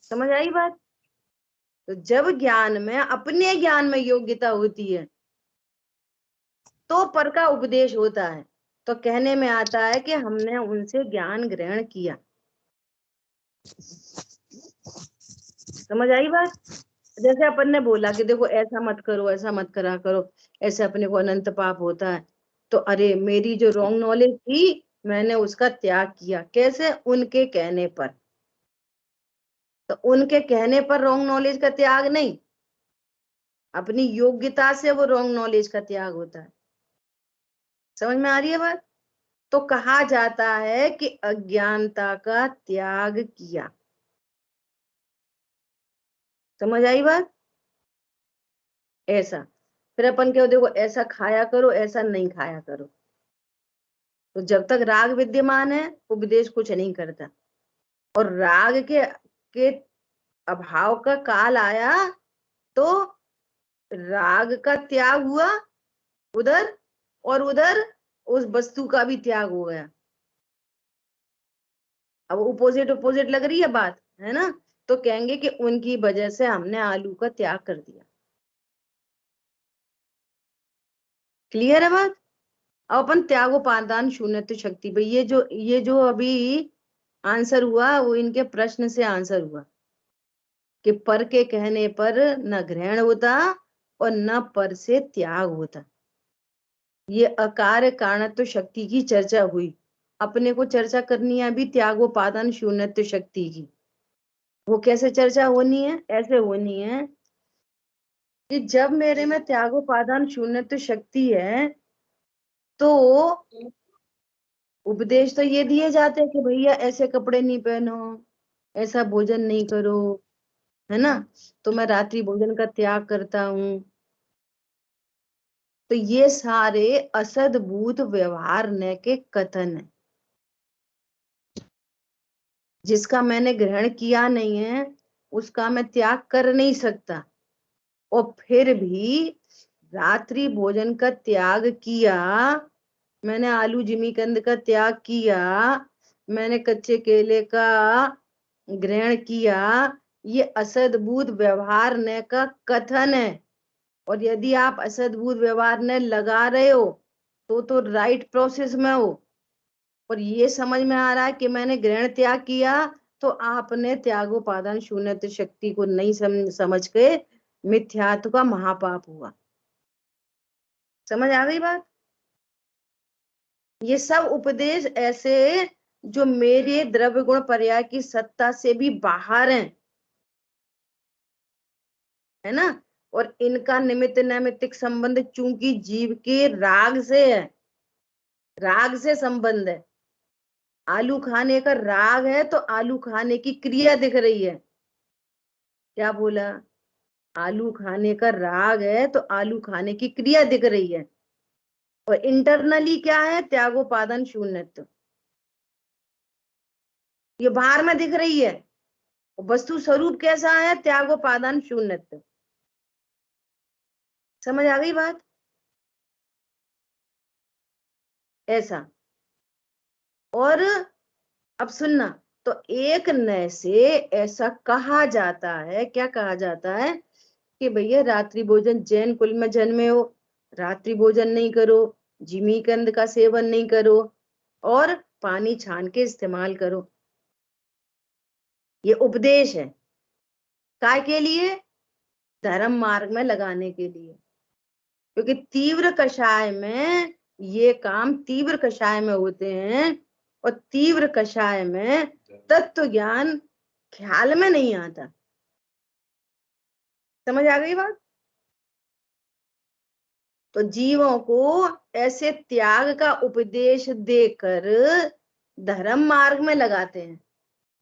समझ आई बात? तो जब ज्ञान में, अपने ज्ञान में योग्यता होती है तो पर का उपदेश होता है। तो कहने में आता है कि हमने उनसे ज्ञान ग्रहण किया। समझ आई बात? जैसे अपन ने बोला कि देखो ऐसा मत करो, ऐसा मत करा करो, ऐसे अपने को अनंत पाप होता है। तो अरे मेरी जो रॉन्ग नॉलेज थी मैंने उसका त्याग किया। कैसे? उनके कहने पर। तो उनके कहने पर रॉन्ग नॉलेज का त्याग नहीं, अपनी योग्यता से वो रॉन्ग नॉलेज का त्याग होता है। समझ में आ रही है बात? तो कहा जाता है कि अज्ञानता का त्याग किया। समझ आई बात? ऐसा फिर अपन क्यों, देखो ऐसा खाया करो, ऐसा नहीं खाया करो। तो जब तक राग विद्यमान है उपदेश कुछ नहीं करता, और राग के अभाव का काल आया तो राग का त्याग हुआ उधर, और उधर उस वस्तु का भी त्याग हो गया। अब अपोजिट अपोजिट लग रही है बात, है ना? तो कहेंगे कि उनकी वजह से हमने आलू का त्याग कर दिया। क्लियर है बात? अब अपन त्यागोपादान शून्यत्व शक्ति भाई, ये जो अभी आंसर हुआ वो इनके प्रश्न से आंसर हुआ कि पर के कहने पर न ग्रहण होता और न पर से त्याग होता। ये अकार्य कारणत्व शक्ति की चर्चा हुई। अपने को चर्चा करनी है अभी त्यागोपादान शून्यत्व शक्ति की। वो कैसे चर्चा होनी है? ऐसे होनी है कि जब मेरे में त्यागोपादान शून्यत्व शक्ति है तो उपदेश तो ये दिए जाते हैं कि भैया ऐसे कपड़े नहीं पहनो, ऐसा भोजन नहीं करो, है ना? तो मैं रात्रि भोजन का त्याग करता हूं। तो ये सारे असद्भूत व्यवहार न के कथन है। जिसका मैंने ग्रहण किया नहीं है उसका मैं त्याग कर नहीं सकता। और फिर भी रात्रि भोजन का त्याग किया, मैंने आलू जिमीकंद का त्याग किया, मैंने कच्चे केले का ग्रहण किया, ये असद्भूत व्यवहार न का कथन है। और यदि आप असद्भूत व्यवहार न लगा रहे हो तो राइट प्रोसेस में हो। और ये समझ में आ रहा है कि मैंने ग्रहण त्याग किया तो आपने त्यागोपादान शून्यत्व शक्ति को नहीं समझ के मिथ्यात्व का महापाप हुआ। समझ आ गई बात? ये सब उपदेश ऐसे जो मेरे द्रव्य गुण पर्याय की सत्ता से भी बाहर हैं, है ना? और इनका निमित्त नैमित्तिक संबंध चूंकि जीव के राग से है, राग से संबंध है। आलू खाने का राग है तो आलू खाने की क्रिया दिख रही है। क्या बोला? आलू खाने का राग है तो आलू खाने की क्रिया दिख रही है। और इंटरनली क्या है? त्यागोपादान शून्यत्व, ये बाहर में दिख रही है। वस्तु स्वरूप कैसा है? त्यागोपादान शून्यत्व। समझ आ गई बात? ऐसा। और अब सुनना, तो एक नए से ऐसा कहा जाता है, क्या कहा जाता है कि भैया रात्रि भोजन, जैन कुल में जन्मे हो, रात्रि भोजन नहीं करो, जिमीकंद का सेवन नहीं करो और पानी छान के इस्तेमाल करो। ये उपदेश है, काय के लिए? धर्म मार्ग में लगाने के लिए। क्योंकि तीव्र कषाय में ये काम तीव्र कषाय में होते हैं और तीव्र कषाय में तत्व ज्ञान ख्याल में नहीं आता। समझ आ गई बात? तो जीवों को ऐसे त्याग का उपदेश देकर धर्म मार्ग में लगाते हैं।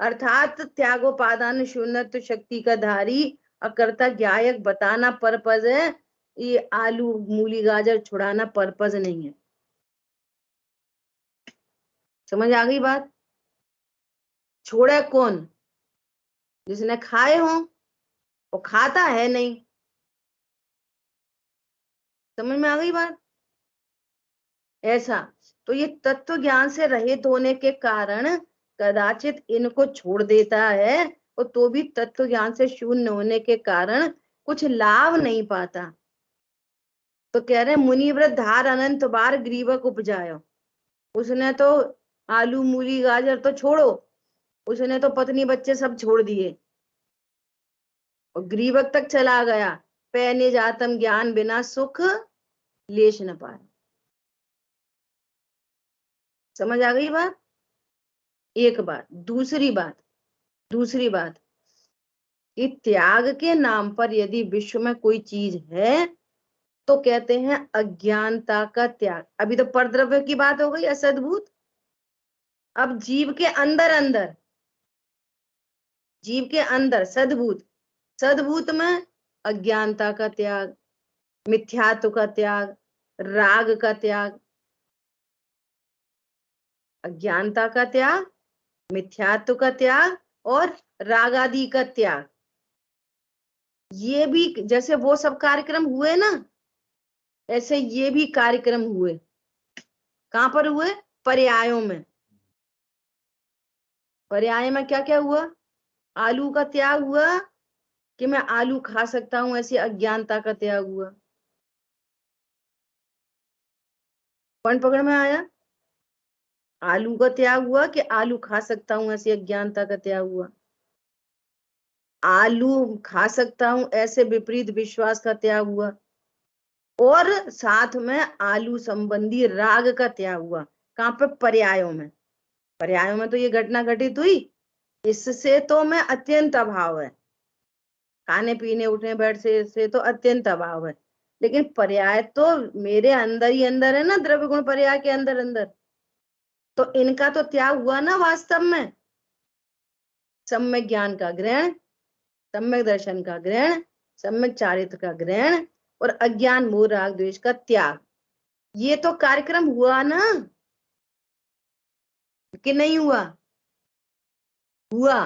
अर्थात त्यागोपादान शून्यत्व शक्ति का धारी अकर्ता ज्ञायक बताना पर्पज है, ये आलू मूली गाजर छुड़ाना पर्पज नहीं है। समझ आ गई बात? छोड़े कौन? जिसने खाए हो, वो खाता है नहीं। समझ में आ गई बात? ऐसा तो ये तत्व ज्ञान से रहित होने के कारण कदाचित इनको छोड़ देता है, और तो भी तत्व ज्ञान से शून्य होने के कारण कुछ लाभ नहीं पाता। तो कह रहे मुनिव्रत धार अनंत बार ग्रीवक उपजायो। उसने तो आलू मूली गाजर तो छोड़ो, उसने तो पत्नी बच्चे सब छोड़ दिए और ग्रीवक तक चला गया। पैने जातम ज्ञान बिना सुख लेश न पाए। समझ आ गई बात? एक बात। दूसरी बात कि त्याग के नाम पर यदि विश्व में कोई चीज है तो कहते हैं अज्ञानता का त्याग। अभी तो परद्रव्य की बात हो गई, असद्भूत। अब जीव के अंदर सद्भूत में अज्ञानता का त्याग, मिथ्यात्व का त्याग, राग का त्याग। अज्ञानता का त्याग, मिथ्यात्व का त्याग और राग आदि का त्याग। ये भी जैसे वो सब कार्यक्रम हुए ना, ऐसे ये भी कार्यक्रम हुए। कहां पर हुए? पर्यायों में। पर्याय में क्या क्या हुआ? आलू का त्याग हुआ कि मैं आलू खा सकता हूं, ऐसी अज्ञानता का त्याग हुआ। कौन पकड़ में आया? आलू का त्याग हुआ कि आलू खा सकता हूं, ऐसी अज्ञानता का त्याग हुआ। आलू खा सकता हूं ऐसे विपरीत विश्वास का त्याग हुआ, और साथ में आलू संबंधी राग का त्याग हुआ। कहां पे? पर्यायों में। पर्यायों में तो ये घटना घटित हुई, इससे तो मैं अत्यंत अभाव है। खाने पीने उठने बैठ से तो अत्यंत अभाव है, लेकिन पर्याय तो मेरे अंदर ही अंदर है ना, द्रव्य गुण पर्याय के अंदर। तो इनका तो त्याग हुआ ना वास्तव में। सम्यक ज्ञान का ग्रहण, सम्यक दर्शन का ग्रहण, सम्यक चारित्र का ग्रहण और अज्ञान मोह राग द्वेष का त्याग। ये तो कार्यक्रम हुआ ना, कि नहीं हुआ? हुआ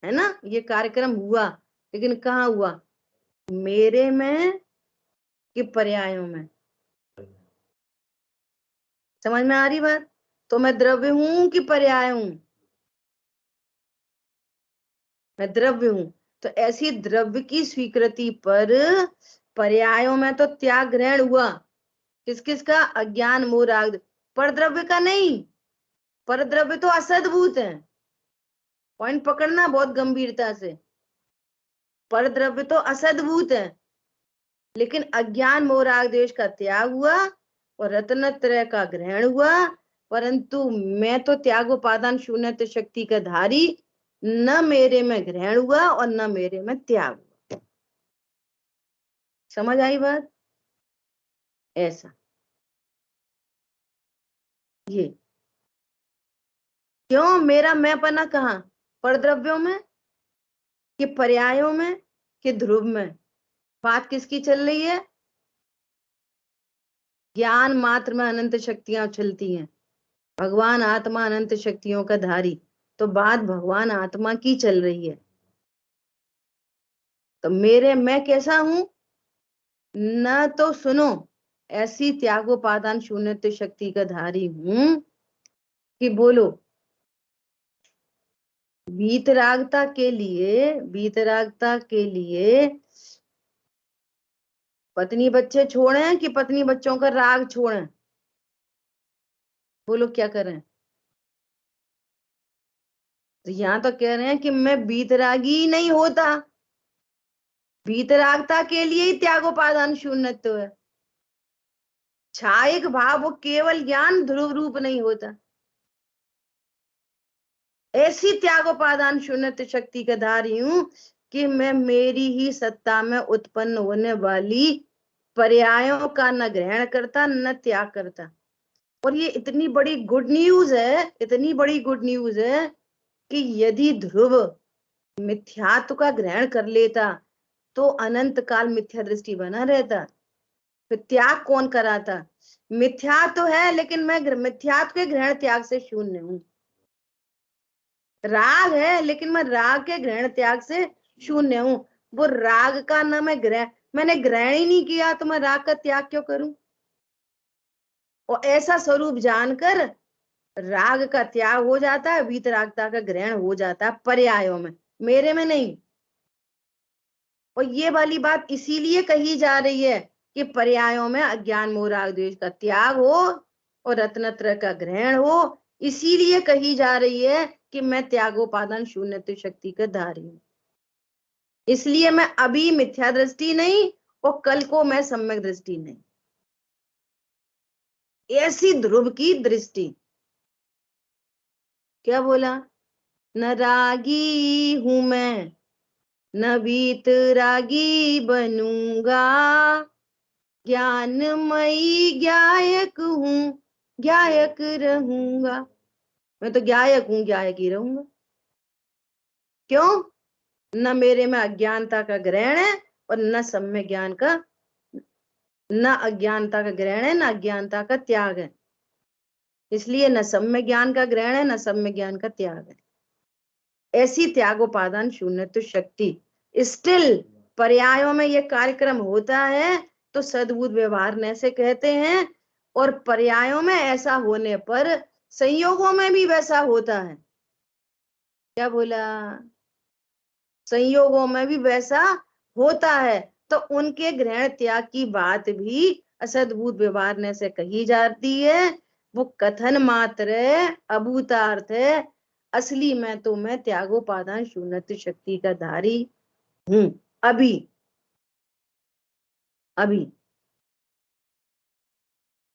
है ना, ये कार्यक्रम हुआ। लेकिन कहाँ हुआ? मेरे में कि पर्यायों में? समझ में आ रही बात? तो मैं द्रव्य हूं कि पर्याय हूं? मैं द्रव्य हूं। तो ऐसी द्रव्य की स्वीकृति पर पर्यायों में तो त्याग ग्रहण हुआ। किस किस का? अज्ञान मोह राग। पर द्रव्य का नहीं। पर द्रव्य तो असद्भूत है। पॉइंट पकड़ना बहुत गंभीरता से। पर द्रव्य तो असद्भूत है, लेकिन अज्ञान मोह राग द्वेष का त्याग हुआ और रत्नत्रय का ग्रहण हुआ। परंतु मैं तो त्याग उपादान शून्यत्व शक्ति का धारी, न मेरे में ग्रहण हुआ और न मेरे में त्याग हुआ। समझ आई बात? ऐसा ये क्यों? मेरा मैं पना कहाँ? परद्रव्यों में कि पर्यायों में कि ध्रुव में? बात किसकी चल रही है? ज्ञान मात्र में अनंत शक्तियां उछलती हैं, भगवान आत्मा अनंत शक्तियों का धारी। तो बात भगवान आत्मा की चल रही है। तो मेरे मैं कैसा हूं? न तो सुनो, ऐसी त्यागोपादान शून्यत्व शक्ति का धारी हूं कि बोलो वीतरागता के लिए पत्नी बच्चे छोड़ें कि पत्नी बच्चों का राग छोड़ें? वो लोग क्या करें? तो यहाँ तो कह रहे हैं कि मैं वीतरागी ही नहीं होता। वीतरागता के लिए ही त्यागोपादान शून्यत्व है। छायक भाव वो केवल ज्ञान ध्रुव रूप नहीं होता। ऐसी त्यागोपादान शून्यत्व शक्ति का धारी हूं कि मैं मेरी ही सत्ता में उत्पन्न होने वाली पर्यायों का न ग्रहण करता न त्याग करता। और ये इतनी बड़ी गुड न्यूज है, इतनी बड़ी गुड न्यूज है कि यदि ध्रुव मिथ्यात्व का ग्रहण कर लेता तो अनंत काल मिथ्या दृष्टि बना रहता। तो त्याग कौन कराता? मिथ्या तो है, लेकिन मैं मिथ्यात्व के ग्रहण त्याग से शून्य हूं। राग है, लेकिन मैं राग के ग्रहण त्याग से शून्य हूं। वो राग का न मैंने ग्रहण ही नहीं किया, तो मैं राग का त्याग क्यों करूं? और ऐसा स्वरूप जानकर राग का त्याग हो जाता है, वीतरागता का ग्रहण हो जाता है पर्यायों में, मेरे में नहीं। और ये वाली बात इसीलिए कही जा रही है कि पर्यायों में अज्ञान मोह राग द्वेष का त्याग हो और रत्नत्रय का ग्रहण हो। इसीलिए कही जा रही है कि मैं त्यागोपादान शून्यत्व शक्ति का धारी हूं। इसलिए मैं अभी मिथ्या दृष्टि नहीं और कल को मैं सम्यक दृष्टि नहीं। ऐसी ध्रुव की दृष्टि। क्या बोला? न रागी हूं मैं, न वीतरागी बनूंगा, ज्ञानमयी ज्ञायक हूं, ज्ञायक रहूंगा। मैं तो ज्ञायक हूं, ज्ञायक ही रहूंगा। क्यों? न मेरे में अज्ञानता का ग्रहण है और न सम्यक ज्ञान का, न अज्ञानता का ग्रहण है, न अज्ञानता का त्याग है। इसलिए न सम्यक ज्ञान का ग्रहण है, न सम्यक ज्ञान का त्याग है। ऐसी त्यागोपादान शून्यत्व शक्ति। स्टिल पर्यायों में यह कार्यक्रम होता है तो सद्बुद्ध व्यवहार ने से कहते हैं। और पर्यायों में ऐसा होने पर संयोगों में भी वैसा होता है। क्या बोला? संयोगों में भी वैसा होता है। तो उनके ग्रहण त्याग की बात भी असद्भुत व्यवहार ने से कही जाती है। वो कथन मात्र है, अभूतार्थ है। असली में तो मैं त्यागोपादान शून्यत्व शक्ति का धारी हूं। अभी अभी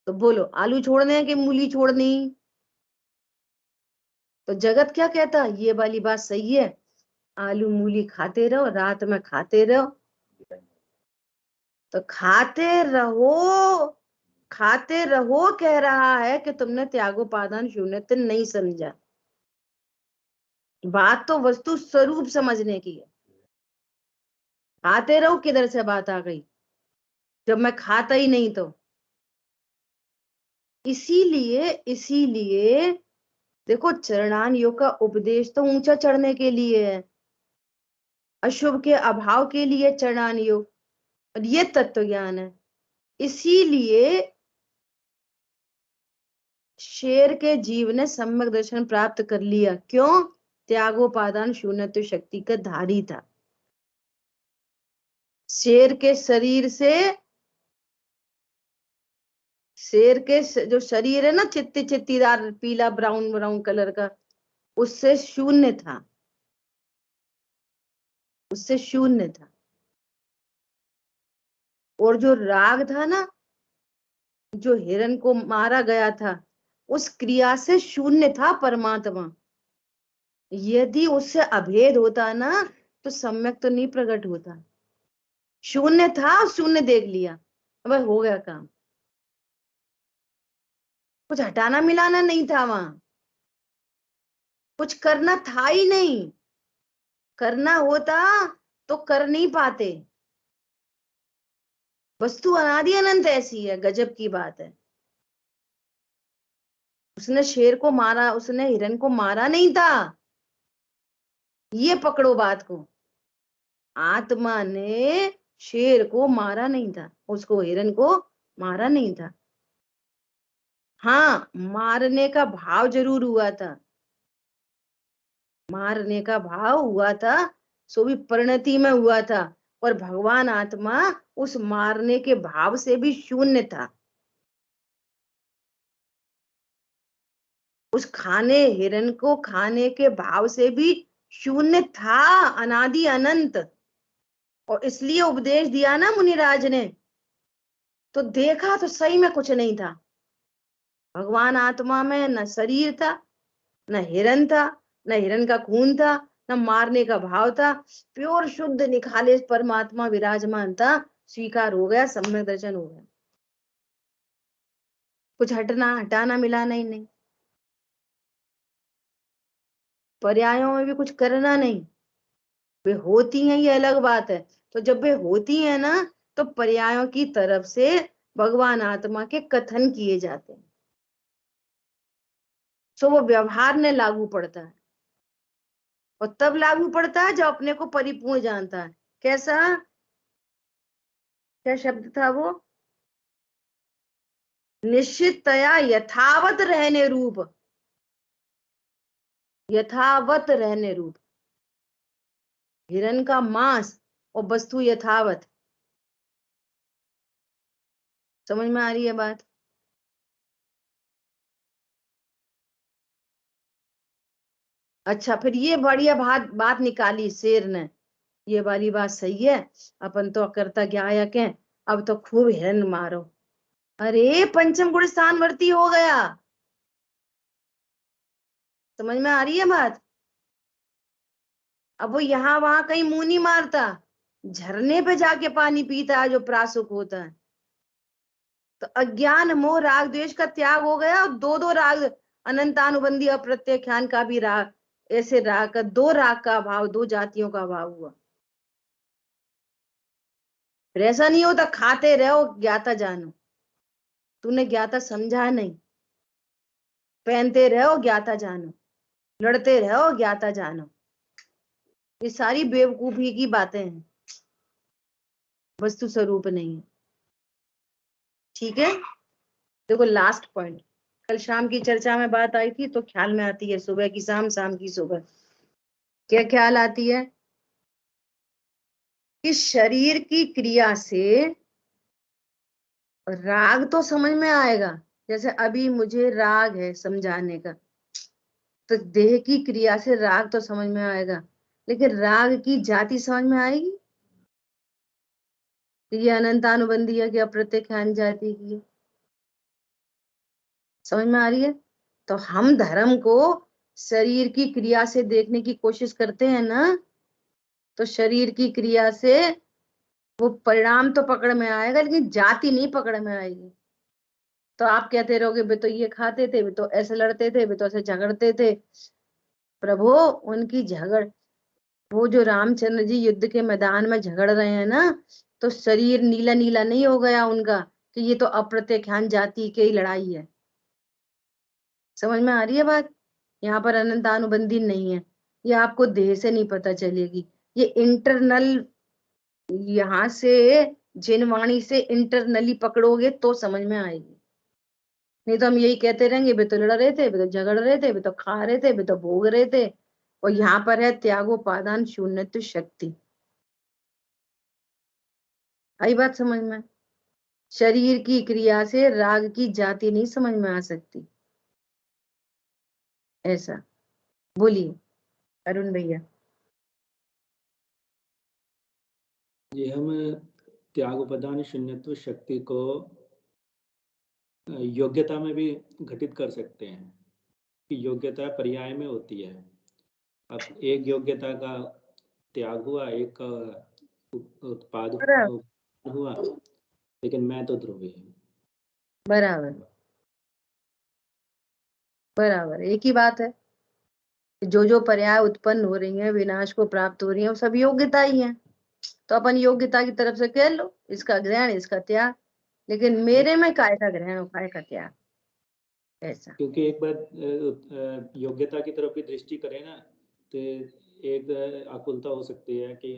तो बोलो, आलू छोड़ने हैं कि मूली छोड़नी? तो जगत क्या कहता है? ये वाली बात सही है, आलू मूली खाते रहो, रात में खाते रहो। तो खाते रहो कह रहा है कि तुमने त्यागोपादान शून्यत्व नहीं समझा। बात तो वस्तु स्वरूप समझने की है। खाते रहो किधर से बात आ गई जब मैं खाता ही नहीं? तो इसीलिए देखो, चरणान योग का उपदेश तो ऊंचा चढ़ने के लिए है, अशुभ के अभाव के लिए चरणान योग, और ये तत्व ज्ञान है। इसीलिए शेर के जीव ने सम्यक दर्शन प्राप्त कर लिया। क्यों? त्यागोपादान शून्यत्व शक्ति का धारी था। शेर के शरीर से, शेर के जो शरीर है ना, चित्तीदार पीला ब्राउन ब्राउन कलर का, उससे शून्य था, उससे शून्य था। और जो राग था ना, जो हिरण को मारा गया था, उस क्रिया से शून्य था परमात्मा। यदि उससे अभेद होता ना तो सम्यक तो नहीं प्रकट होता। शून्य था, शून्य देख लिया, अब हो गया काम। कुछ हटाना मिलाना नहीं था वहां, कुछ करना था ही नहीं। करना होता तो कर नहीं पाते। वस्तु अनादि अनंत ऐसी है, गजब की बात है। उसने शेर को मारा, उसने हिरण को मारा नहीं था, ये पकड़ो बात को। आत्मा ने शेर को मारा नहीं था, उसको हिरण को मारा नहीं था। हाँ, मारने का भाव जरूर हुआ था। मारने का भाव हुआ था, सो भी परिणति में हुआ था, और भगवान आत्मा उस मारने के भाव से भी शून्य था। उस हिरण को खाने के भाव से भी शून्य था, अनादि अनंत। और इसलिए उपदेश दिया ना मुनिराज ने, तो देखा तो सही में कुछ नहीं था। भगवान आत्मा में न शरीर था, न हिरण था, न हिरण का खून था, न मारने का भाव था। प्योर शुद्ध निखालिस परमात्मा विराजमान था। स्वीकार हो गया, सम्यक दर्शन हो गया। कुछ हटाना मिलाना ही नहीं, पर्यायों में भी कुछ करना नहीं। वे होती हैं, ये अलग बात है। तो जब वे होती हैं ना, तो पर्यायों की तरफ से भगवान आत्मा के कथन किए जाते हैं, तो वो व्यवहार में लागू पड़ता है। और तब लागू पड़ता है जब अपने को परिपूर्ण जानता है। कैसा, क्या शब्द था वो? निश्चितया यथावत रहने रूप, यथावत रहने रूप। हिरण का मांस और वस्तु यथावत। समझ में आ रही है बात? अच्छा, फिर ये बढ़िया बात निकाली शेर ने। ये वाली बात सही है, अपन तो करता गायक हैं, अब तो खूब हिरण मारो। अरे पंचम गुण स्थानवर्ती हो गया। समझ में आ रही है बात? अब वो यहाँ वहां कहीं मुंह नहीं मारता, झरने पे जाके पानी पीता है जो प्रासुक होता है। तो अज्ञान मोह राग द्वेष का त्याग हो गया, और दो राग, अनंतानुबंधी अप्रत्याख्यान का भी राग, ऐसे राग का, दो राग का भाव, दो जातियों का भाव हुआ। फिर ऐसा नहीं होता खाते रहो ज्ञाता जानो, तूने ज्ञाता समझा नहीं। पहनते रहो ज्ञाता जानो, लड़ते रहो ज्ञाता जानो, ये सारी बेवकूफी की बातें हैं, वस्तु स्वरूप नहीं है। ठीक है, देखो लास्ट पॉइंट, कल शाम की चर्चा में बात आई थी, तो ख्याल में आती है, सुबह की शाम, शाम की सुबह। क्या ख्याल आती है? कि शरीर की क्रिया से राग तो समझ में आएगा। जैसे अभी मुझे राग है समझाने का, तो देह की क्रिया से राग तो समझ में आएगा, लेकिन राग की जाति समझ में आएगी? ये अनंतानुबंधी है कि अप्रत्यख्यान जाति की है? समझ में आ रही है? तो हम धर्म को शरीर की क्रिया से देखने की कोशिश करते हैं ना, तो शरीर की क्रिया से वो परिणाम तो पकड़ में आएगा, लेकिन जाति नहीं पकड़ में आएगी। तो आप कहते रहोगे वे तो ये खाते थे, वे तो ऐसे लड़ते थे, वे तो ऐसे झगड़ते थे। प्रभु, उनकी झगड़, वो जो रामचंद्र जी युद्ध के मैदान में झगड़ रहे हैं ना, तो शरीर नीला नीला नहीं हो गया उनका कि ये तो अप्रत्यख्यान जाति की लड़ाई है। समझ में आ रही है बात? यहाँ पर अनंतानुबंधी नहीं है, ये आपको देह से नहीं पता चलेगी, ये इंटरनल, यहाँ से जिनवाणी से इंटरनली पकड़ोगे तो समझ में आएगी। नहीं तो हम यही कहते रहेंगे वे तो लड़ रहे थे, वे तो झगड़ रहे थे, वे तो खा रहे थे, वे तो भोग रहे थे। और यहाँ पर है त्यागोपादान शून्यत्व शक्ति। आई बात समझ में? शरीर की क्रिया से राग की जाति नहीं समझ में आ सकती। ऐसा बोलिए अरुण भैया। ये हम त्यागोपादान शून्यत्व शक्ति को योग्यता में भी घटित कर सकते हैं कि योग्यता पर्याय में होती है। अब एक योग्यता का त्याग हुआ, एक का उत्पाद हुआ, लेकिन मैं तो ध्रुवी हूँ। बराबर बराबर, एक ही बात है। जो जो पर्याय उत्पन्न हो रही है, विनाश को प्राप्त हो रही है, वो सब योग्यता ही है। तो अपन योग्यता की तरफ से कह लो, इसका ग्रहण, इसका त्याग। लेकिन मेरे में काय का ग्रहण और काय का त्याग, ऐसा। क्योंकि एक बार योग्यता की तरफ भी दृष्टि करें ना, तो एक आकुलता हो सकती है कि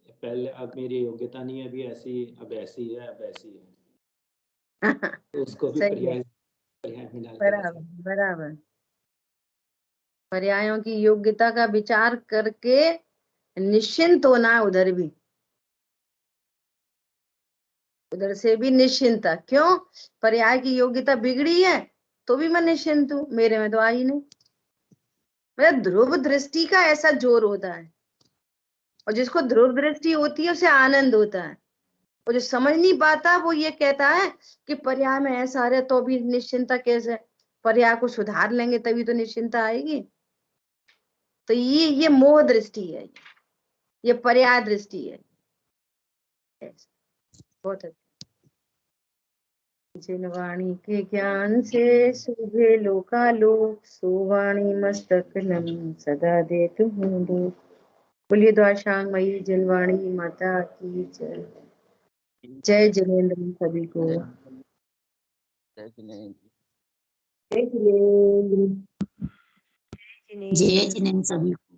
पहले अब मेरी योग्यता नहीं है, अभी ऐसी, अब ऐसी है, अब ऐसी है। तो उसको भी सही है, पर्याय में डाल के बराबर बराबर। पर्यायों की योग्यता का विचार करके निश्चिंत होना है, उधर से भी निश्चिंता। क्यों? पर्याय की योग्यता बिगड़ी है तो भी मैं निश्चिंत हूं, मेरे में तो आई नहीं। मतलब ध्रुव दृष्टि का ऐसा जोर होता है, और जिसको ध्रुव दृष्टि होती है उसे आनंद होता है, और जो समझ नहीं पाता वो ये कहता है कि पर्याय में ऐसा है तो भी निश्चिंता कैसे? पर्याय को सुधार लेंगे तभी तो निश्चिंता आएगी। तो ये मोह दृष्टि है, ये पर्याय दृष्टि है। बहुत अच्छा। जिन वाणी के ज्ञान से सुभे लोकालोक, सो वाणी मस्तक नम सदा देतु हूँ दूत। बोलिए द्वाशांग मई जिनवाणी माता की जय। जय जिनेन्द्र सभी को। जय जिनेन्द्र। जय जिनेन्द्र। जय जिनेन्द्र सभी को।